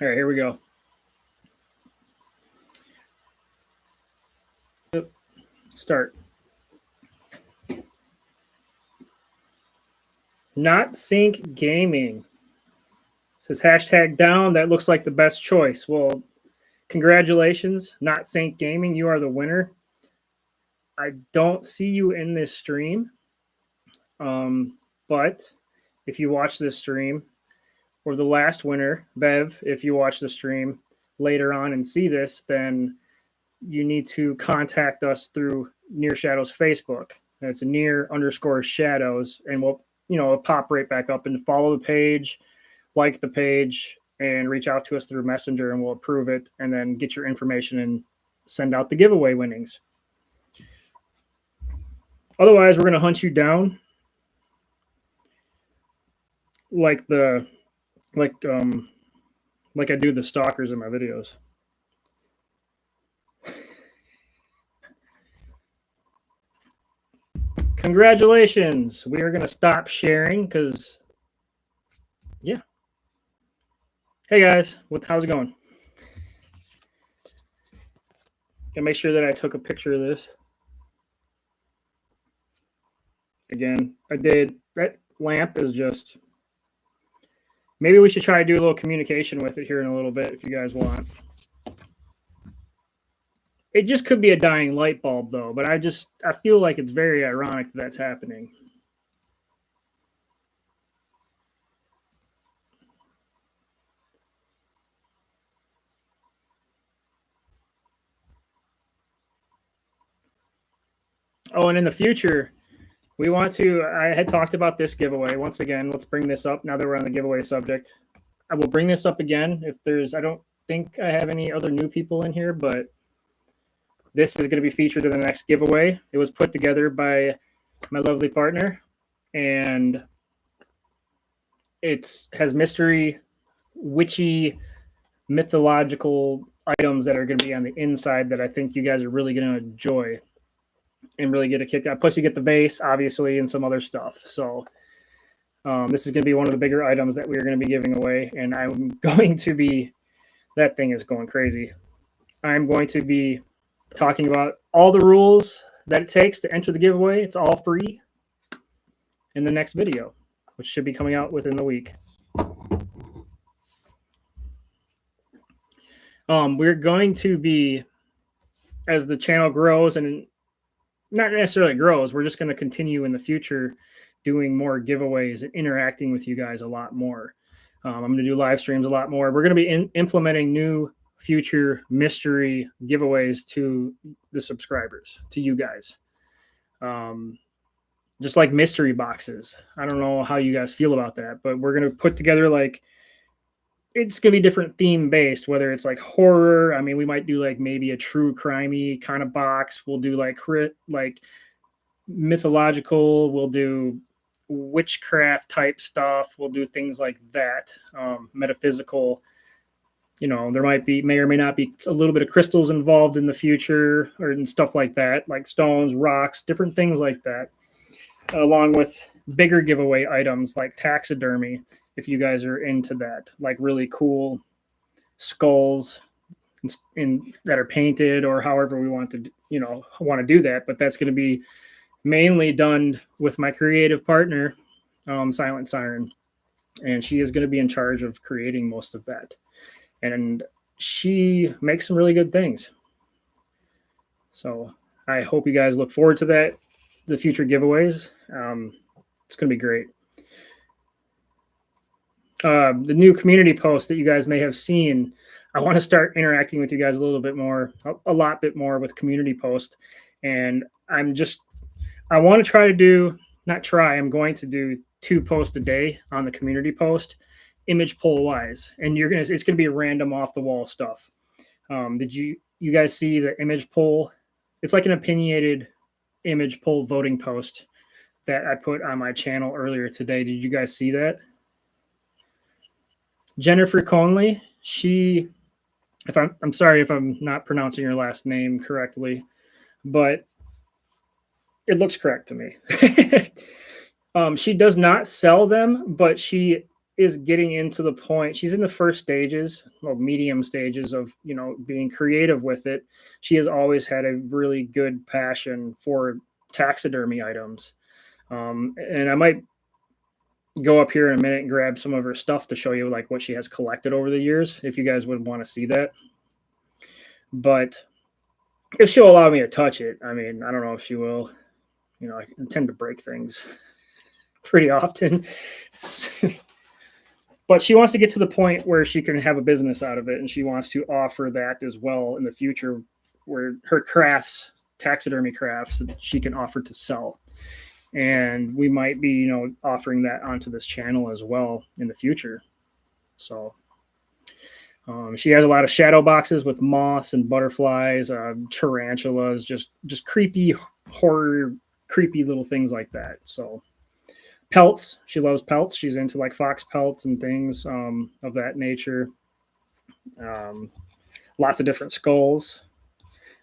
All right, here we go. Start. Not Sync Gaming says hashtag down. That looks like the best choice. Well, congratulations, Not Sync Gaming. You are the winner. I don't see you in this stream, but if you watch this stream, or the last winner, Bev, if you watch the stream later on and see this, then you need to contact us through Near Shadows Facebook. That's near_shadows, and we'll pop right back up, and follow the page, like the page, and reach out to us through Messenger, and we'll approve it, and then get your information and send out the giveaway winnings. Otherwise, we're going to hunt you down like I do the stalkers in my videos. Congratulations. We are going to stop sharing because, yeah. Hey, guys. How's it going? Gotta make sure that I took a picture of this. Again, I did. That lamp is just... Maybe we should try to do a little communication with it here in a little bit if you guys want. It just could be a dying light bulb, though, but I feel like it's very ironic that that's happening. Oh, and in the future, we want to, I had talked about this giveaway. Once again, let's bring this up now that we're on the giveaway subject. I will bring this up again if I don't think I have any other new people in here, but this is going to be featured in the next giveaway. It was put together by my lovely partner, and it has mystery, witchy, mythological items that are going to be on the inside that I think you guys are really going to enjoy. and really get a kick out. Plus, you get the base, obviously, and some other stuff. So this is going to be one of the bigger items that we're going to be giving away, and I'm going to be, that thing is going crazy. I'm going to be talking about all the rules that it takes to enter the giveaway. It's all free in the next video, which should be coming out within the week. We're going to be, as the channel grows, and not necessarily grows, we're just going to continue in the future doing more giveaways and interacting with you guys a lot more. I'm going to do live streams a lot more. We're going to be implementing new future mystery giveaways to the subscribers, to you guys. Just like mystery boxes. I don't know how you guys feel about that, but we're going to put together, like, it's going to be different theme based, whether it's like horror. I mean, we might do like maybe a true crimey kind of box. We'll do like mythological. We'll do witchcraft type stuff. We'll do things like that. Metaphysical. You know, there may or may not be a little bit of crystals involved in the future, or and stuff like that, like stones, rocks, different things like that, along with bigger giveaway items like taxidermy, if you guys are into that, like really cool skulls that are painted, or however we want to do that. But that's going to be mainly done with my creative partner, Silent Siren, and she is going to be in charge of creating most of that. And she makes some really good things. So I hope you guys look forward to that, the future giveaways. It's going to be great. The new community post that you guys may have seen, I want to start interacting with you guys a little bit more, a lot bit more with community post. And I want to try to do, I'm going to do 2 posts a day on the community post, image poll wise. And it's going to be random off the wall stuff. Did you guys see the image poll? It's like an opinionated image poll voting post that I put on my channel earlier today. Did you guys see that? Jennifer Conley, I'm sorry if I'm not pronouncing your last name correctly, but it looks correct to me. She does not sell them, but she is getting into the point. She's in the first stages, medium stages of, being creative with it. She has always had a really good passion for taxidermy items. And I might go up here in a minute and grab some of her stuff to show you like what she has collected over the years, if you guys would want to see that. But if she'll allow me to touch it, I mean, I don't know if she will. I tend to break things pretty often. But she wants to get to the point where she can have a business out of it, and she wants to offer that as well in the future, where her crafts, taxidermy crafts, she can offer to sell. And we might be, offering that onto this channel as well in the future. So she has a lot of shadow boxes with moths and butterflies, tarantulas, just creepy horror, creepy little things like that. So pelts, she loves pelts. She's into like fox pelts and things of that nature. Lots of different skulls,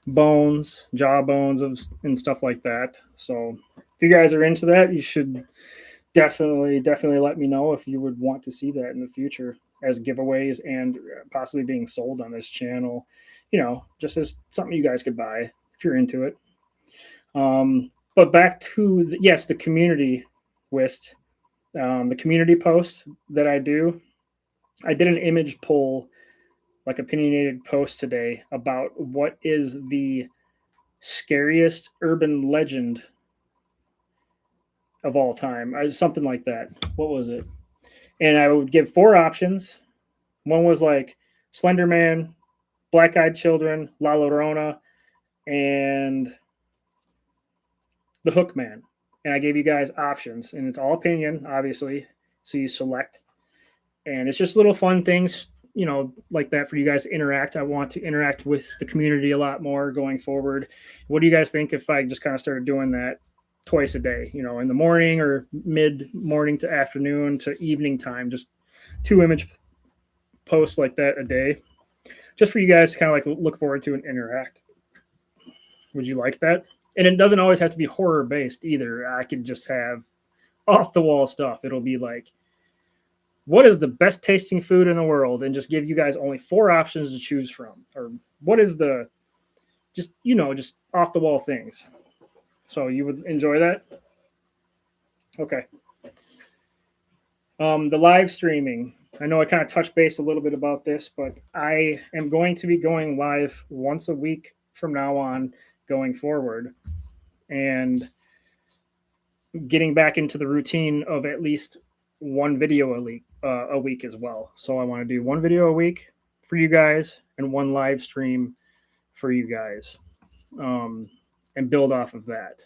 bones, jaw bones and stuff like that. So if you guys are into that, you should definitely let me know if you would want to see that in the future as giveaways and possibly being sold on this channel, just as something you guys could buy if you're into it. But back to the community list, the community post that I do. I did an image poll, like opinionated post today, about what is the scariest urban legend of all time. Something like that. What was it? And I would give 4 options. One was like Slender Man, Black Eyed Children, La Llorona, and the Hook Man. And I gave you guys options, and it's all opinion, obviously. So you select, and it's just little fun things, like that for you guys to interact. I want to interact with the community a lot more going forward. What do you guys think if I just kind of started doing that twice a day, in the morning or mid-morning to afternoon to evening time, just 2 image posts like that a day, just for you guys to kind of like look forward to and interact? Would you like that? And it doesn't always have to be horror based either. I could just have off the wall stuff. It'll be like, what is the best tasting food in the world? And just give you guys only 4 options to choose from. Or what is the, just, just off the wall things. So you would enjoy that? Okay. The live streaming. I know I kind of touched base a little bit about this, but I am going to be going live once a week from now on going forward, and getting back into the routine of at least one video a week as well. So I want to do 1 video a week for you guys and 1 live stream for you guys, and build off of that.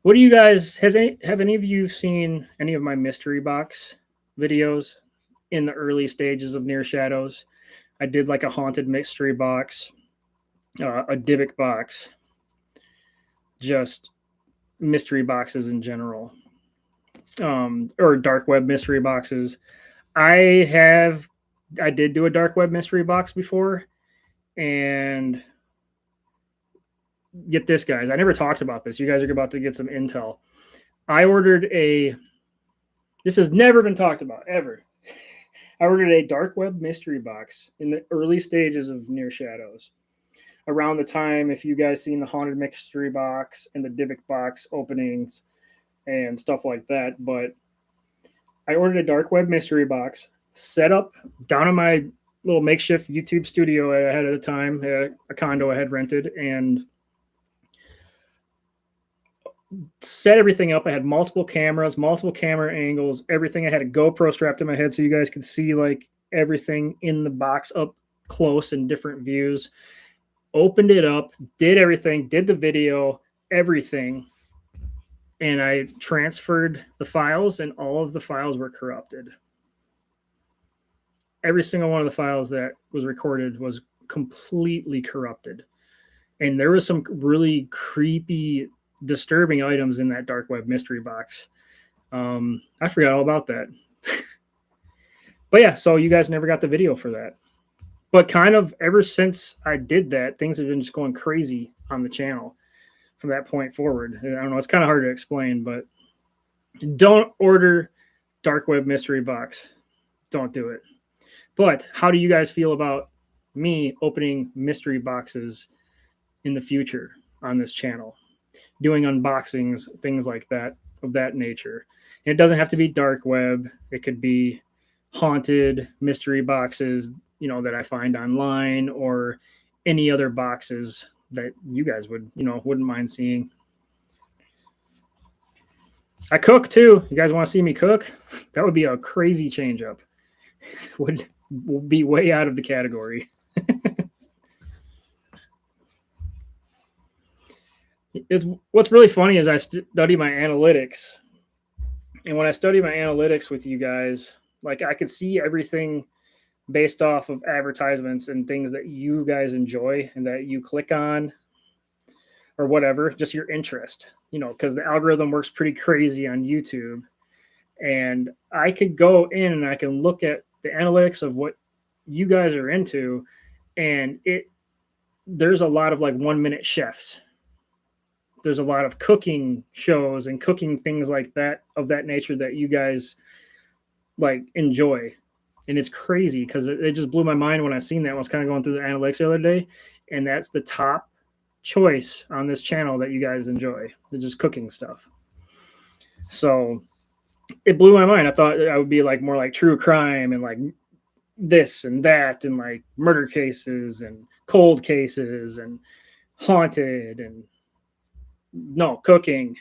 What do you guys, have any of you seen any of my mystery box videos in the early stages of Near Shadows? I did like a haunted mystery box, a Dybbuk box, just mystery boxes in general, or dark web mystery boxes. I did do a dark web mystery box before, and get this, guys, I never talked about this. You guys are about to get some intel. I ordered this has never been talked about ever. I ordered a dark web mystery box in the early stages of Near Shadows. Around the time, if you guys seen the haunted mystery box and the Dybbuk box openings and stuff like that. But I ordered a dark web mystery box, set up down in my little makeshift YouTube studio I had at the time, a condo I had rented, and set everything up. I had multiple cameras, multiple camera angles, everything. I had a GoPro strapped to my head so you guys could see like everything in the box up close in different views. Opened it up, did everything, did the video, everything. And I transferred the files, and all of the files were corrupted. Every single one of the files that was recorded was completely corrupted. And there was some really creepy, disturbing items in that dark web mystery box. I forgot all about that. But yeah, so you guys never got the video for that. But kind of ever since I did that, things have been just going crazy on the channel from that point forward. I don't know, it's kind of hard to explain, but don't order dark web mystery box. Don't do it. But how do you guys feel about me opening mystery boxes in the future on this channel? Doing unboxings, things like that, of that nature. And it doesn't have to be dark web. It could be haunted mystery boxes, that I find online, or any other boxes that you guys wouldn't mind seeing. I cook too. You guys want to see me cook? That would be a crazy change up. Would be way out of the category. What's really funny is I study my analytics, and when I study my analytics with you guys, like I could see everything based off of advertisements and things that you guys enjoy and that you click on or whatever, just your interest, because the algorithm works pretty crazy on YouTube. And I could go in and I can look at the analytics of what you guys are into, and there's a lot of like 1-minute chefs. There's a lot of cooking shows and cooking things like that, of that nature, that you guys like enjoy. And it's crazy because it just blew my mind when I seen that. I was kind of going through the analytics the other day, and that's the top choice on this channel that you guys enjoy. It's just cooking stuff. So it blew my mind. I thought I would be like more like true crime and like this and that, and like murder cases and cold cases and haunted, and no, cooking.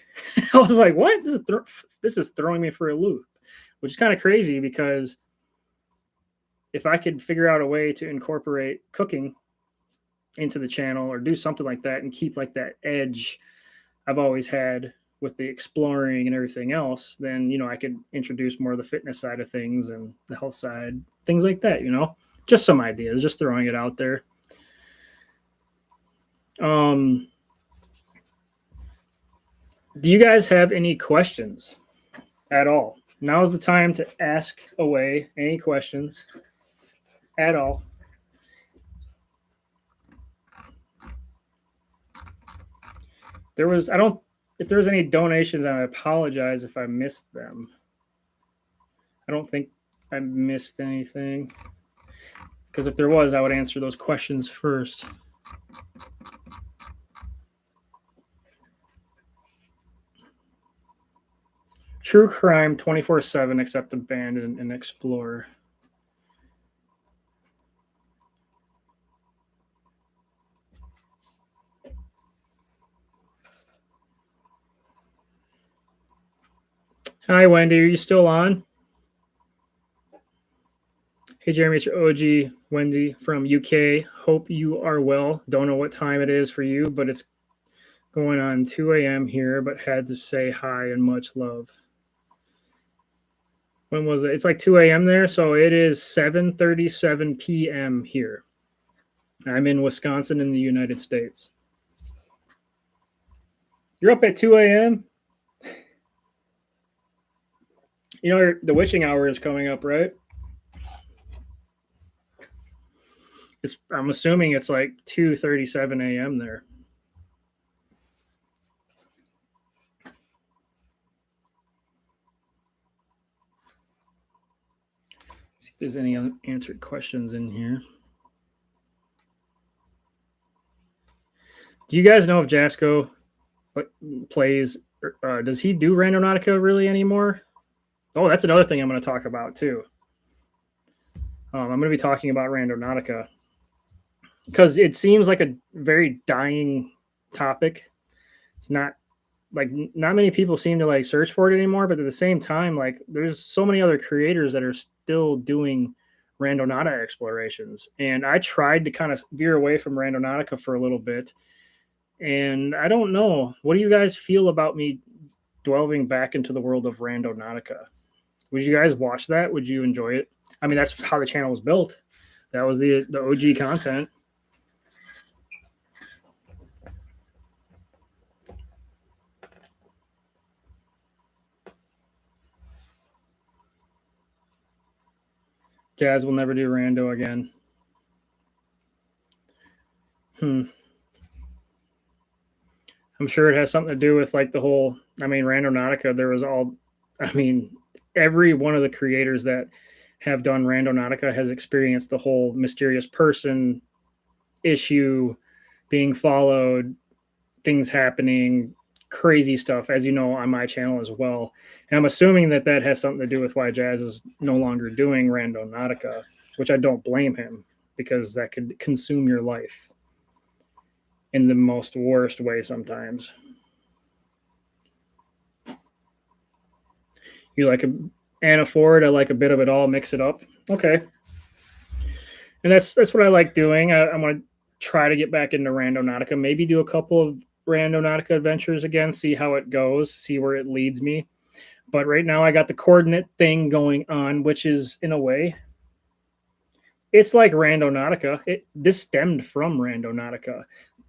I was like, what? This is throwing me for a loop, which is kind of crazy, because if I could figure out a way to incorporate cooking into the channel or do something like that and keep like that edge I've always had with the exploring and everything else, then, I could introduce more of the fitness side of things and the health side, things like that, just some ideas, just throwing it out there. Do you guys have any questions at all? Now is the time to ask away any questions at all. There was, I don't, if there was any donations, I apologize if I missed them. I don't think I missed anything. Because if there was, I would answer those questions first. True crime 24/7 except abandon and explore. Hi, Wendy. Are you still on? Hey, Jeremy. It's your OG, Wendy from UK. Hope you are well. Don't know what time it is for you, but it's going on 2 a.m. here, but had to say hi and much love. When was it? It's like 2 a.m. there, so it is 7:37 p.m. here. I'm in Wisconsin in the United States. You're up at 2 a.m.? You know, the witching hour is coming up, right? I'm assuming it's like 2:37 a.m. there. See if there's any unanswered questions in here. Do you guys know if Jasco plays? Does he do Randonautica really anymore? Oh, that's another thing I'm going to talk about too. I'm going to be talking about Randonautica because it seems like a very dying topic. It's not like not many people seem to like search for it anymore, but at the same time, like there's so many other creators that are still doing Randonautica explorations. And I tried to kind of veer away from Randonautica for a little bit. And I don't know. What do you guys feel about me delving back into the world of Randonautica? Would you guys watch that? Would you enjoy it? I mean, that's how the channel was built. That was the OG content. Jazz will never do Rando again. I'm sure it has something to do with like the whole, I mean, Randonautica, there was all, I mean, every one of the creators that have done Randonautica has experienced the whole mysterious person issue, being followed, things happening, crazy stuff, as you know, on my channel as well. And I'm assuming that that has something to do with why Jazz is no longer doing Randonautica, which I don't blame him because that could consume your life in the most worst way sometimes. You like Anna Ford, I like a bit of it all, mix it up. Okay. And that's what I like doing. I'm going to try to get back into Randonautica, maybe do a couple of Randonautica adventures again, see how it goes, see where it leads me. But right now I got the coordinate thing going on, which is in a way, it's like Randonautica. This stemmed from Randonautica.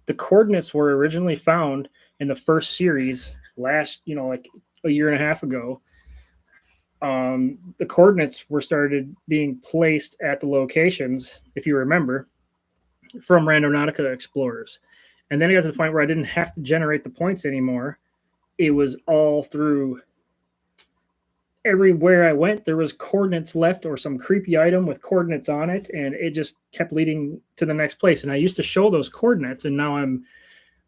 The coordinates were originally found in the first series last, like a year and a half ago. The coordinates were started being placed at the locations, if you remember, from Randonautica explorers. And then I got to the point where I didn't have to generate the points anymore. It was all through everywhere I went, there was coordinates left or some creepy item with coordinates on it, and it just kept leading to the next place. And I used to show those coordinates, and now I'm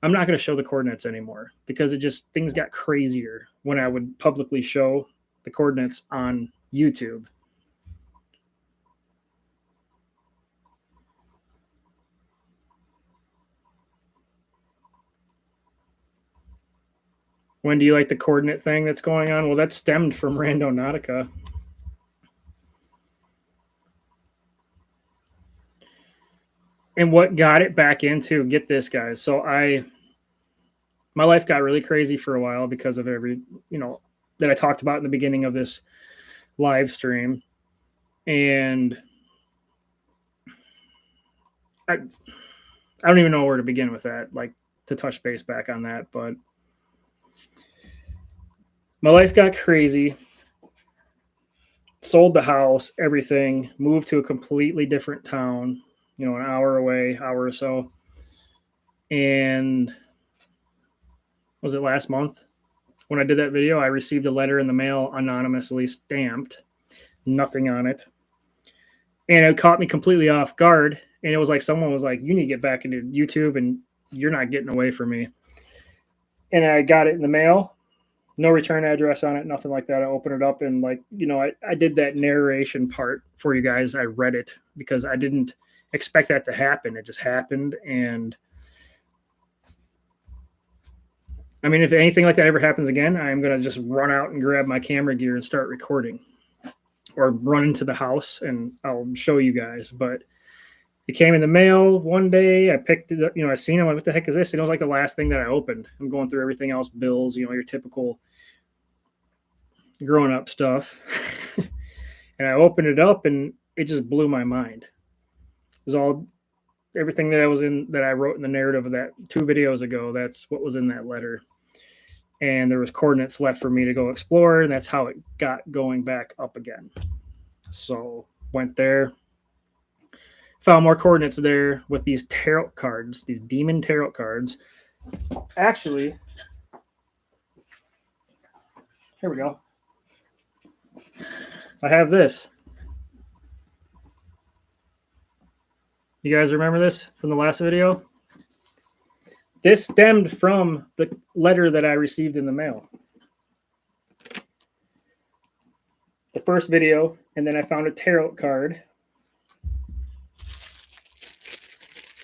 not going to show the coordinates anymore because things got crazier when I would publicly show the coordinates on YouTube. When do you like the coordinate thing that's going on? Well, that stemmed from Randonautica. And what got it back into, get this, guys. So my life got really crazy for a while because of that I talked about in the beginning of this live stream. And I don't even know where to begin with that, like to touch base back on that. But my life got crazy, sold the house, everything, moved to a completely different town, an hour away, hour or so. And was it last month? When I did that video, I received a letter in the mail anonymously stamped, nothing on it. And it caught me completely off guard. And it was like someone was like, you need to get back into YouTube and you're not getting away from me. And I got it in the mail, no return address on it, nothing like that. I opened it up and like, I did that narration part for you guys. I read it because I didn't expect that to happen. It just happened. And I mean, if anything like that ever happens again, I'm going to just run out and grab my camera gear and start recording, or run into the house and I'll show you guys. But it came in the mail one day. I picked it up, I seen it. What the heck is this? And it was like the last thing that I opened. I'm going through everything else, bills, your typical growing up stuff. And I opened it up and it just blew my mind. It was all everything that I wrote in the narrative of that 2 videos ago. That's what was in that letter. And there was coordinates left for me to go explore. And that's how it got going back up again. So went there, found more coordinates there with these tarot cards, these demon tarot cards. Actually, here we go. I have this. You guys remember this from the last video? This stemmed from the letter that I received in the mail. The first video, and then I found a tarot card.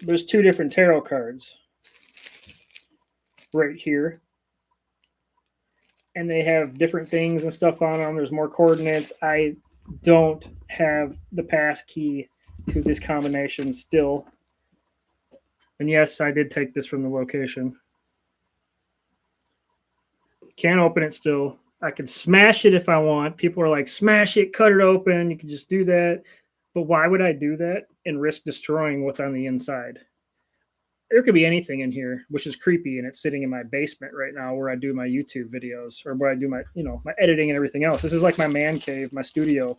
There's 2 different tarot cards right here. And they have different things and stuff on them. There's more coordinates. I don't have the pass key to this combination still. And yes, I did take this from the location. Can't open it still. I can smash it if I want. People are like, smash it, cut it open. You can just do that. But why would I do that and risk destroying what's on the inside? There could be anything in here, which is creepy, and it's sitting in my basement right now where I do my YouTube videos, or where I do my, my editing and everything else. This is like my man cave, my studio.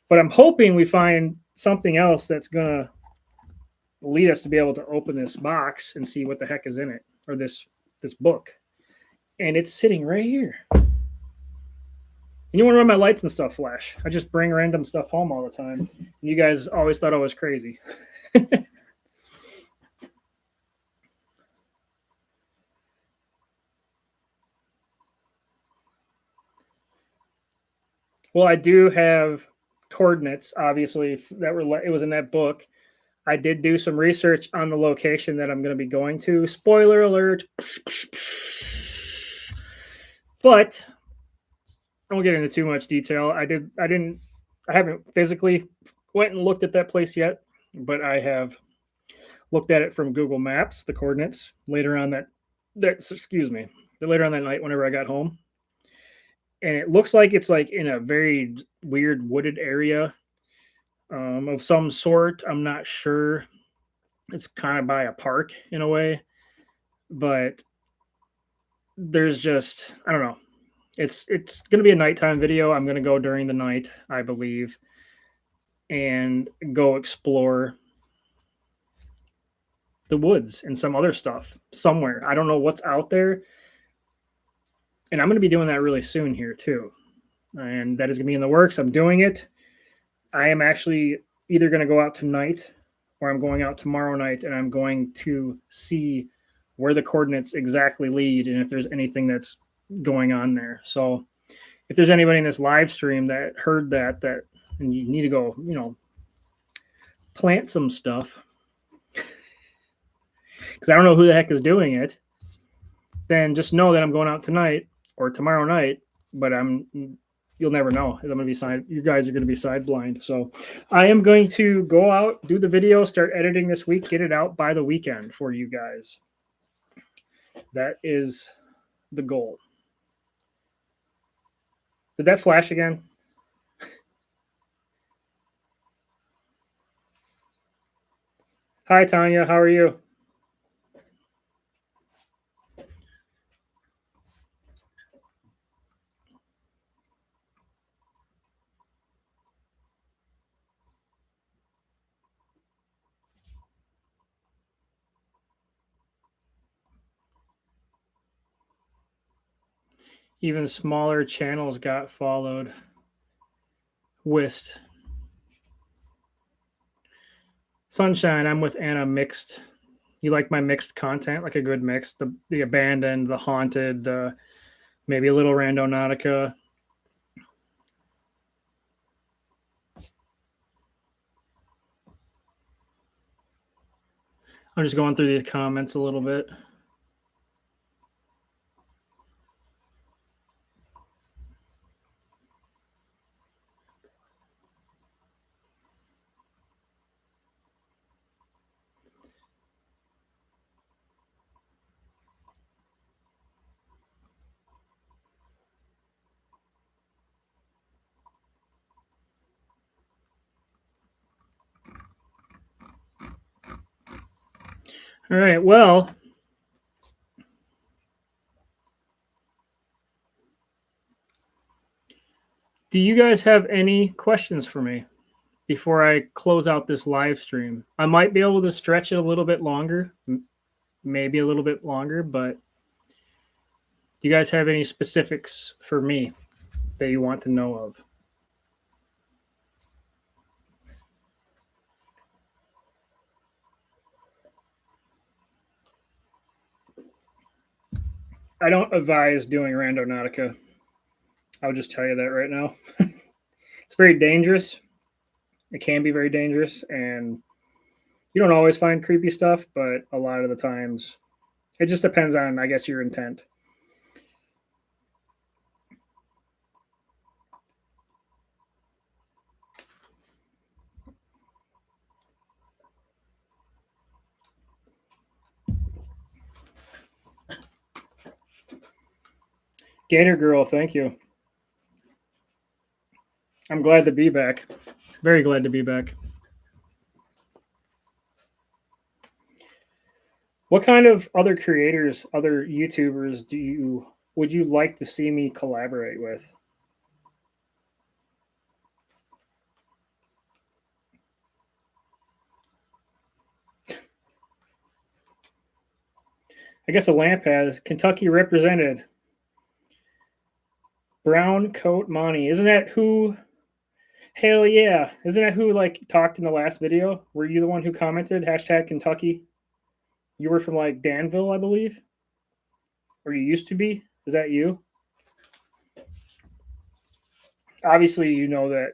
But I'm hoping we find something else that's going to lead us to be able to open this box and see what the heck is in it, or this book. And it's sitting right here. And you want to run my lights and stuff flash. I just bring random stuff home all the time. And you guys always thought I was crazy. Well, I do have coordinates, obviously, it was in that book. I did do some research on the location that I'm going to be going to. Spoiler alert. But I won't get into too much detail. I haven't physically went and looked at that place yet, but I have looked at it from Google Maps, the coordinates, later on that night whenever I got home. And it looks like it's like in a very weird wooded area of some sort. I'm not sure. It's kind of by a park in a way, but there's just, I don't know. It's going to be a nighttime video. I'm going to go during the night, I believe, and go explore the woods and some other stuff somewhere. I don't know what's out there. And I'm going to be doing that really soon here too. And that is going to be in the works. I'm doing it. I am actually either going to go out tonight or I'm going out tomorrow night, and I'm going to see where the coordinates exactly lead and if there's anything that's going on there. So if there's anybody in this live stream that heard that and you need to go, plant some stuff, because I don't know who the heck is doing it, then just know that I'm going out tonight or tomorrow night, but you'll never know. You guys are going to be sideblind. So I am going to go out, do the video, start editing this week, get it out by the weekend for you guys. That is the goal. Did that flash again? Hi, Tanya. How are you? Even smaller channels got followed. Whist. Sunshine, I'm with Anna mixed. You like my mixed content, like a good mix. The abandoned, the haunted, the maybe a little Randonautica. I'm just going through these comments a little bit. All right. Well, do you guys have any questions for me before I close out this live stream? I might be able to stretch it a little bit longer, maybe a little bit longer, but do you guys have any specifics for me that you want to know of? I don't advise doing Randonautica. I'll just tell you that right now. It's very dangerous. It can be very dangerous, and you don't always find creepy stuff, but a lot of the times it just depends on, I guess, your intent. Gator Girl, thank you. I'm glad to be back. Very glad to be back. What kind of other creators, other YouTubers would you like to see me collaborate with? I guess a lamp has Kentucky represented. Brown coat Monty. Isn't that who? Hell yeah. Isn't that who like talked in the last video? Were you the one who commented hashtag Kentucky? You were from like Danville, I believe. Or you used to be. Is that you? Obviously, you know that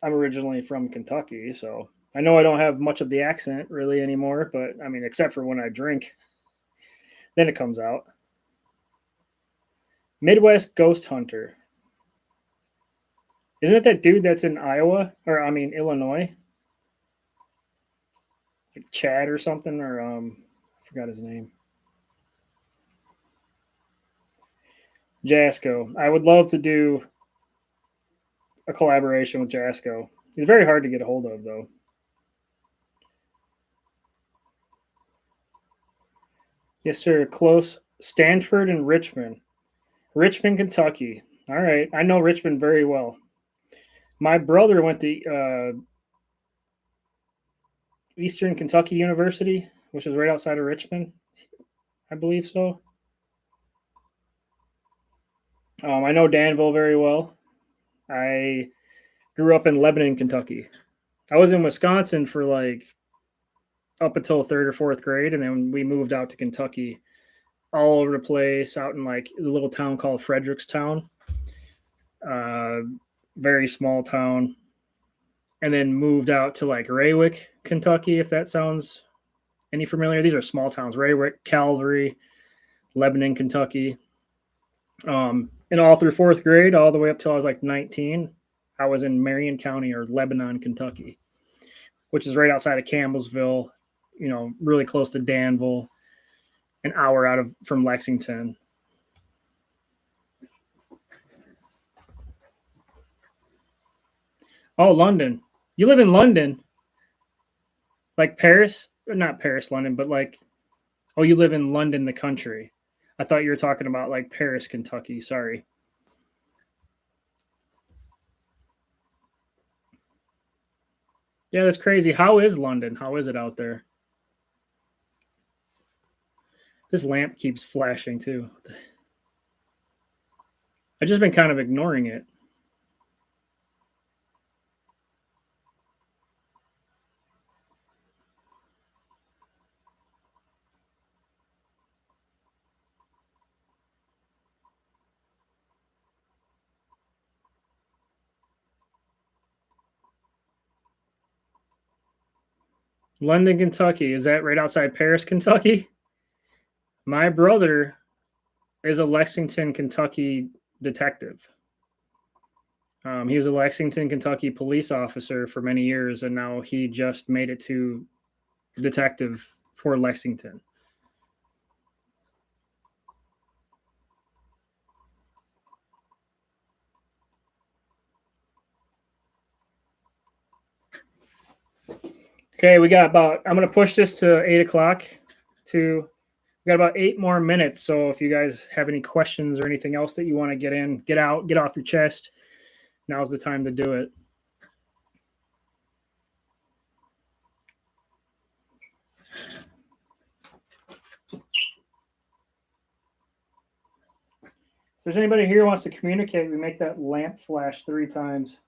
I'm originally from Kentucky, so I know I don't have much of the accent really anymore, but I mean, except for when I drink, then it comes out. Midwest Ghost Hunter. Isn't it that dude that's in Iowa? Or, I mean, Illinois? Like Chad or something? Or, I forgot his name. Jasco. I would love to do a collaboration with Jasco. He's very hard to get a hold of, though. Yes, sir. Close. Stanford and Richmond. Richmond, Kentucky. All right. I know Richmond very well. My brother went to Eastern Kentucky University, which is right outside of Richmond. I believe so. I know Danville very well. I grew up in Lebanon, Kentucky. I was in Wisconsin for like up until third or fourth grade, and then we moved out to Kentucky, all over the place, out in like a little town called Frederickstown. Very small town. And then moved out to like Raywick, Kentucky, if that sounds any familiar. These are small towns: Raywick, Calvary, Lebanon, Kentucky. And all through fourth grade, all the way up till I was like 19, I was in Marion County or Lebanon, Kentucky, which is right outside of Campbellsville, you know, really close to Danville, an hour out of from Lexington. Oh, London. You live in London? Like Paris? Not Paris, London, but like, oh, you live in London, the country. I thought you were talking about like Paris, Kentucky. Sorry. Yeah, that's crazy. How is London? How is it out there? This lamp keeps flashing too. I've just been kind of ignoring it. London, Kentucky. Is that right outside Paris, Kentucky? My brother is a Lexington, Kentucky detective. He was a Lexington, Kentucky police officer for many years, and now he just made it to detective for Lexington. Okay, we got about, I'm going to push this to 8 o'clock. We got about 8 more minutes. So if you guys have any questions or anything else that you want to get in, get off your chest, now's the time to do it. If there's anybody here who wants to communicate, we make that lamp flash 3 times.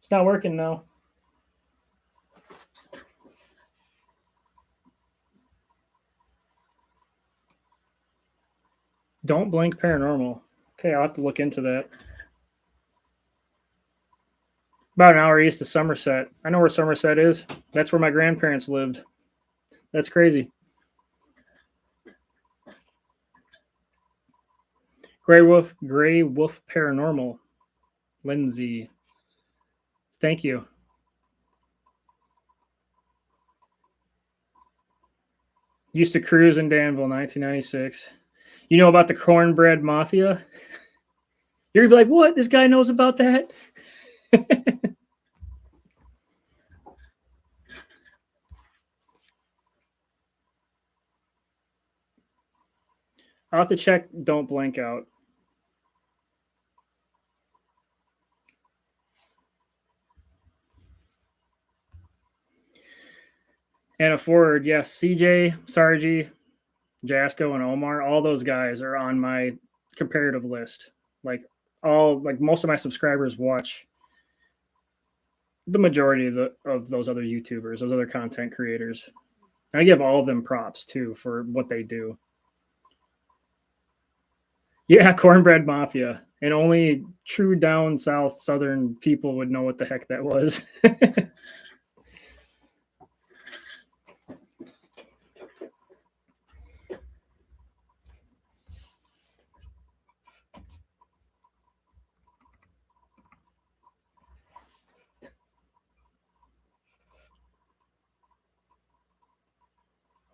It's not working now. Don't blink paranormal. Okay, I'll have to look into that. About an hour east of Somerset. I know where Somerset is. That's where my grandparents lived. That's crazy. Gray Wolf Paranormal. Lindsay. Thank you. Used to cruise in Danville, 1996. You know about the cornbread mafia? You're gonna be like, what? This guy knows about that? I'll have to check Don't Blank Out. Anna Ford, yes. CJ, Sargi, Jasco, and Omar, all those guys are on my comparative list. Like most of my subscribers watch the majority of those other YouTubers, those other content creators. And I give all of them props too for what they do. Yeah, cornbread mafia. And only true down south southern people would know what the heck that was.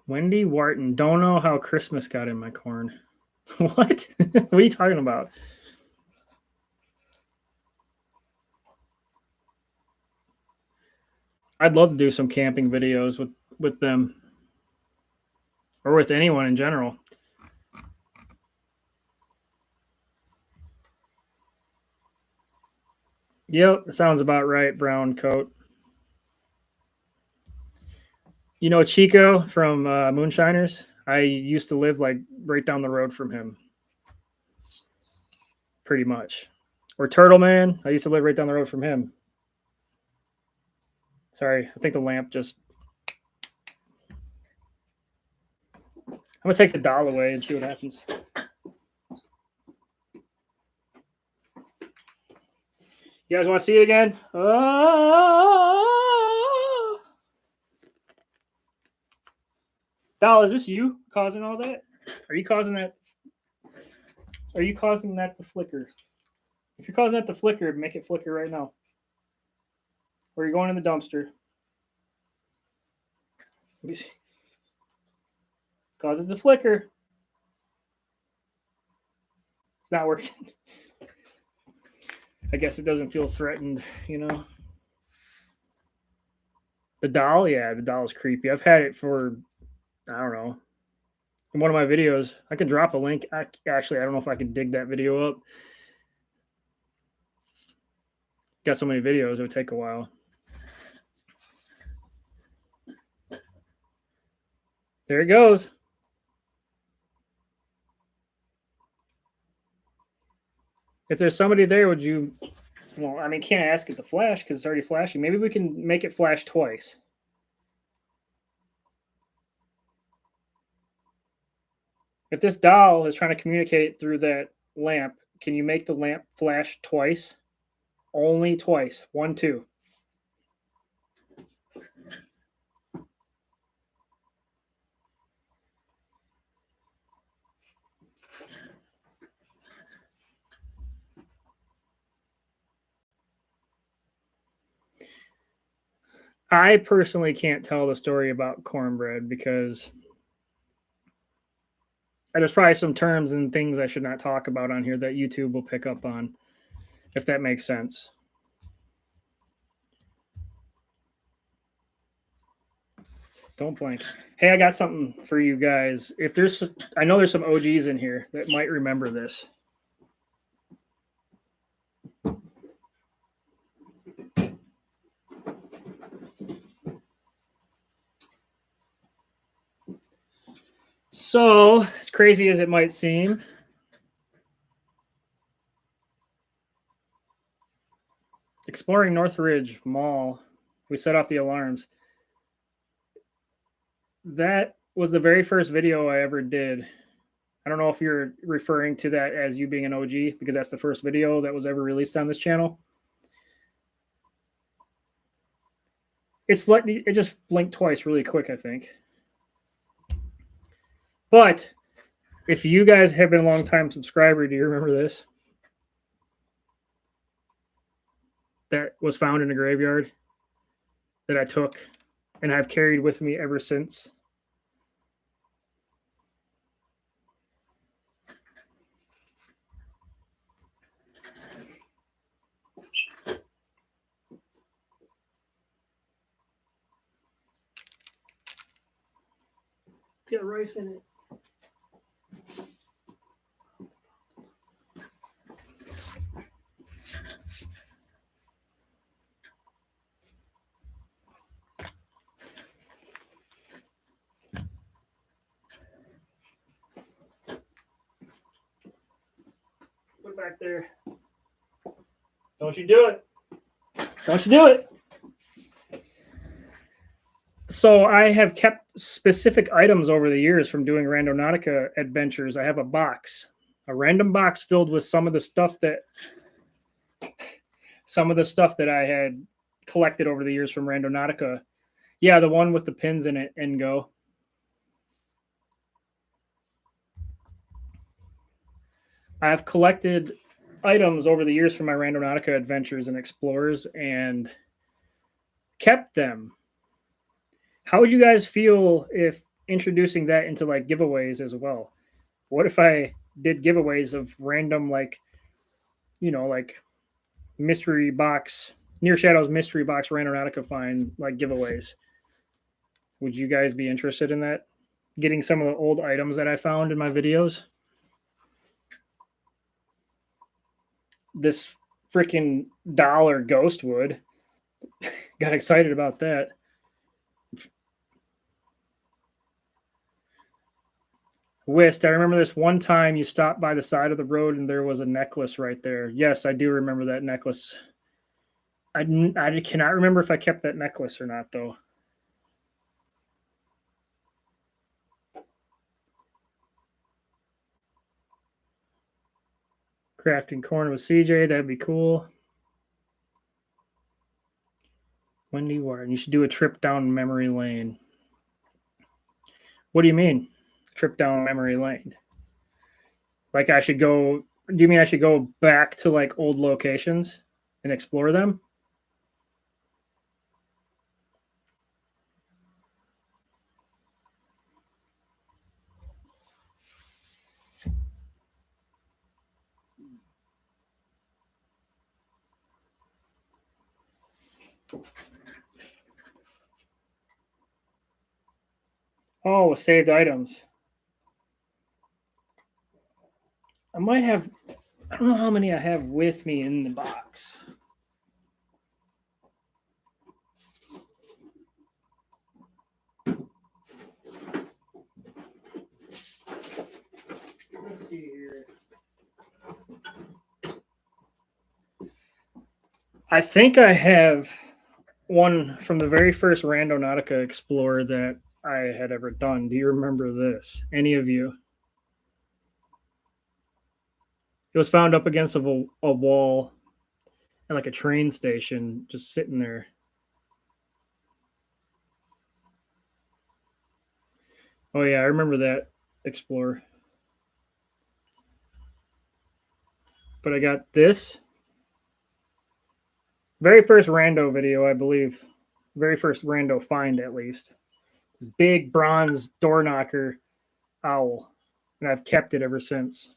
Wendy Wharton. Don't know how Christmas got in my corn. What? What are you talking about? I'd love to do some camping videos with them or with anyone in general. Yep, sounds about right. Brown coat. You know Chico from Moonshiners? I used to live like right down the road from him, pretty much. Or Turtle Man. I used to live right down the road from him. Sorry, I think the lamp just. I'm gonna take the doll away and see what happens. You guys want to see it again? Oh! Doll, is this you causing all that? Are you causing that? Are you causing that to flicker? If you're causing that to flicker, make it flicker right now. Or you're going in the dumpster. Cause it to flicker. It's not working. I guess it doesn't feel threatened, you know. The doll, yeah, the doll is creepy. I've had it for, I don't know, in one of my videos. I can drop a link. Actually, I don't know if I can dig that video up. Got so many videos, it would take a while. There it goes. If there's somebody there, would you? Well, I mean, can't ask it to flash because it's already flashing. Maybe we can make it flash twice. If this doll is trying to communicate through that lamp, can you make the lamp flash twice? Only twice. 1, 2. I personally can't tell the story about cornbread because there's probably some terms and things I should not talk about on here that YouTube will pick up on, if that makes sense. Don't blink. Hey, I got something for you guys. If there's, I know there's some OGs in here that might remember this. So, as crazy as it might seem, exploring Northridge Mall, we set off the alarms. That was the very first video I ever did. I don't know if you're referring to that as you being an OG because that's the first video that was ever released on this channel. It's like it just blinked twice really quick, I think. But if you guys have been a long time subscriber, do you remember this? That was found in a graveyard that I took and I've carried with me ever since. It's got rice in it. Put it back there. Don't you do it. Don't you do it. So I have kept specific items over the years from doing Randonautica adventures. I have a box, a random box filled with some of the stuff that I had collected over the years from Randonautica. Yeah, the one with the pins in it and go. I've collected items over the years from my Randonautica adventures and explorers and kept them. How would you guys feel if introducing that into like giveaways as well? What if I did giveaways of random, like, you know, like mystery box, Near Shadows mystery box Randonautica find like giveaways? Would you guys be interested in that? Getting some of the old items that I found in my videos? This freaking dollar ghost wood. Got excited about that. Whist, I remember this one time you stopped by the side of the road and there was a necklace right there. Yes, I do remember that necklace. I cannot remember if I kept that necklace or not, though. Crafting corn with CJ, that'd be cool. Wendy Warren, you should do a trip down memory lane. What do you mean? Trip down memory lane? Like I should go, do you mean I should go back to like old locations and explore them? Oh, saved items. I might have, I don't know how many I have with me in the box. Let's see here. I think I have one from the very first Randonautica Explorer that I had ever done. Do you remember this? Any of you? It was found up against a wall at like a train station, just sitting there. Oh yeah, I remember that Explorer. But I got this very first rando video, I believe. Very first rando find, at least. This big bronze door knocker owl, and I've kept it ever since.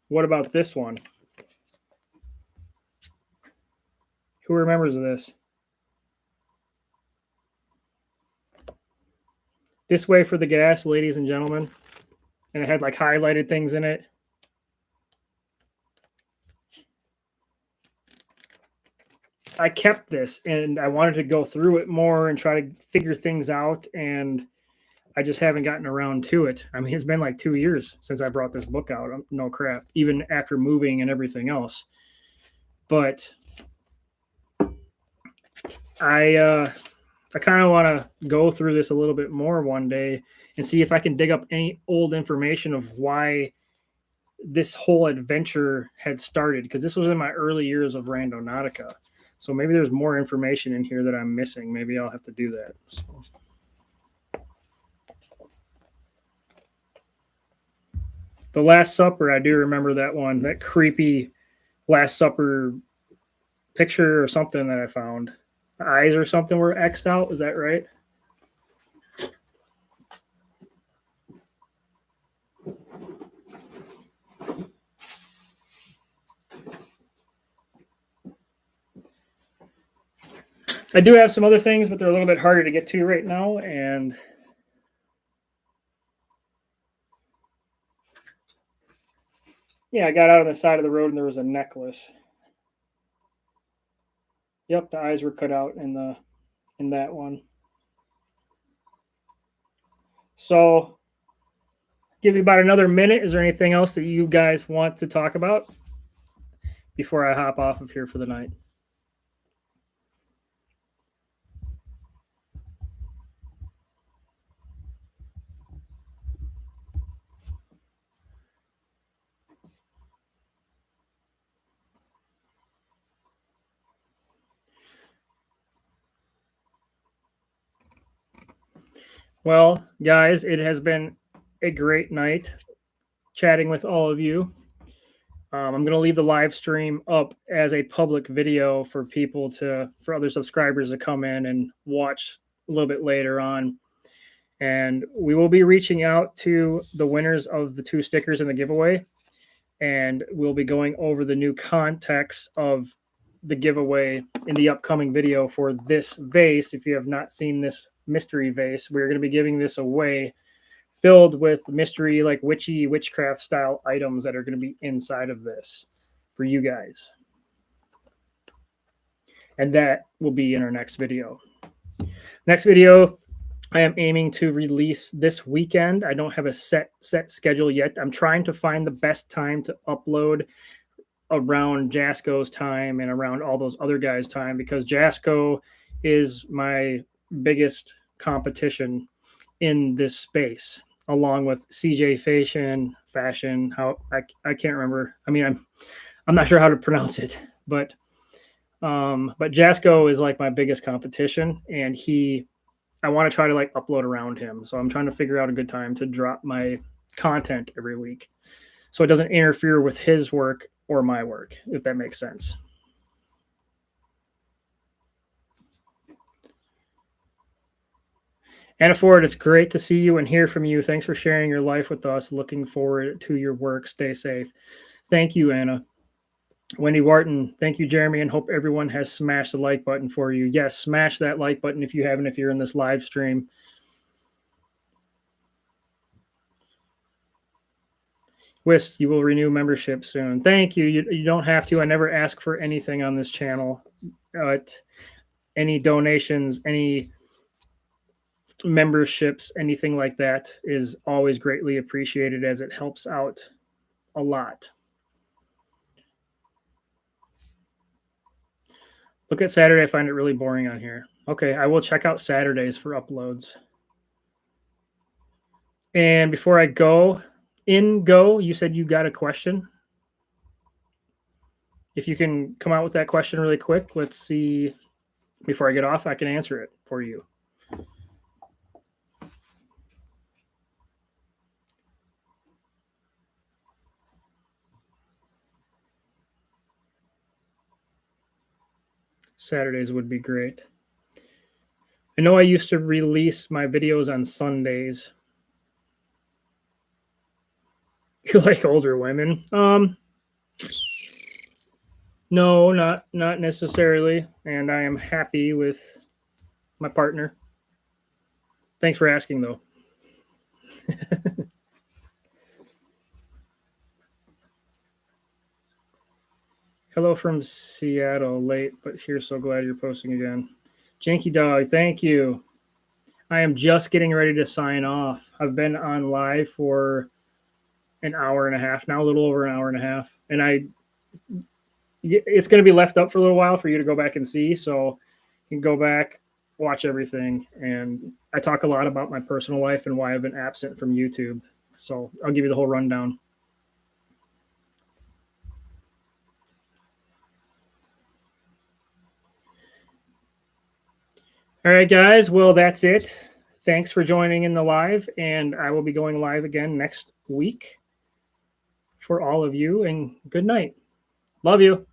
What about this one? Who remembers this? This way for the gas, ladies and gentlemen. And it had like highlighted things in it. I kept this and I wanted to go through it more and try to figure things out, and I just haven't gotten around to it. I mean, it's been like 2 years since I brought this book out. No crap, even after moving and everything else. But I kind of want to go through this a little bit more one day and see if I can dig up any old information of why this whole adventure had started, because this was in my early years of Randonautica. So maybe there's more information in here that I'm missing. Maybe I'll have to do that. So. The Last Supper, I do remember that one, that creepy Last Supper picture or something that I found. The eyes or something were X'd out. Is that right? I do have some other things, but they're a little bit harder to get to right now. And yeah, I got out on the side of the road and there was a necklace. Yep, the eyes were cut out in that one. So give you about another minute. Is there anything else that you guys want to talk about before I hop off of here for the night? Well, guys, it has been a great night chatting with all of you. I'm going to leave the live stream up as a public video for people for other subscribers to come in and watch a little bit later on. And we will be reaching out to the winners of the 2 stickers in the giveaway. And we'll be going over the new context of the giveaway in the upcoming video for this vase. If you have not seen this mystery vase, we're going to be giving this away, filled with mystery, like witchcraft style items that are going to be inside of this for you guys. And that will be in our next video. Next video, I am aiming to release this weekend. I don't have a set schedule yet. I'm trying to find the best time to upload around Jasko's time and around all those other guys' time, because Jasko is my biggest competition in this space, along with CJ Fashion. How I can't remember. I mean, I'm not sure how to pronounce it, but Jasko is like my biggest competition, and I want to try to like upload around him. So I'm trying to figure out a good time to drop my content every week, so it doesn't interfere with his work or my work, if that makes sense. Anna Ford, it's great to see you and hear from you. Thanks for sharing your life with us. Looking forward to your work. Stay safe. Thank you, Anna. Wendy Wharton, thank you, Jeremy, and hope everyone has smashed the like button for you. Yes, smash that like button if you haven't, if you're in this live stream. Wist, you will renew membership soon. Thank you. You don't have to. I never ask for anything on this channel. Any donations, any memberships, anything like that is always greatly appreciated, as it helps out a lot. Look at Saturday. I find it really boring on here. Okay, I will check out Saturdays for uploads. And before I go, you said you got a question. If you can come out with that question really quick, let's see. Before I get off, I can answer it for you. Saturdays would be great. I know I used to release my videos on Sundays. You like older women? No, not necessarily. And I am happy with my partner. Thanks for asking, though. Hello from Seattle. Late, but here. So glad you're posting again. Janky Dog, thank you. I am just getting ready to sign off. I've been on live for an hour and a half now, a little over an hour and a half. And it's going to be left up for a little while for you to go back and see. So you can go back, watch everything. And I talk a lot about my personal life and why I've been absent from YouTube. So I'll give you the whole rundown. All right, guys. Well, that's it. Thanks for joining in the live. And I will be going live again next week for all of you. And good night. Love you.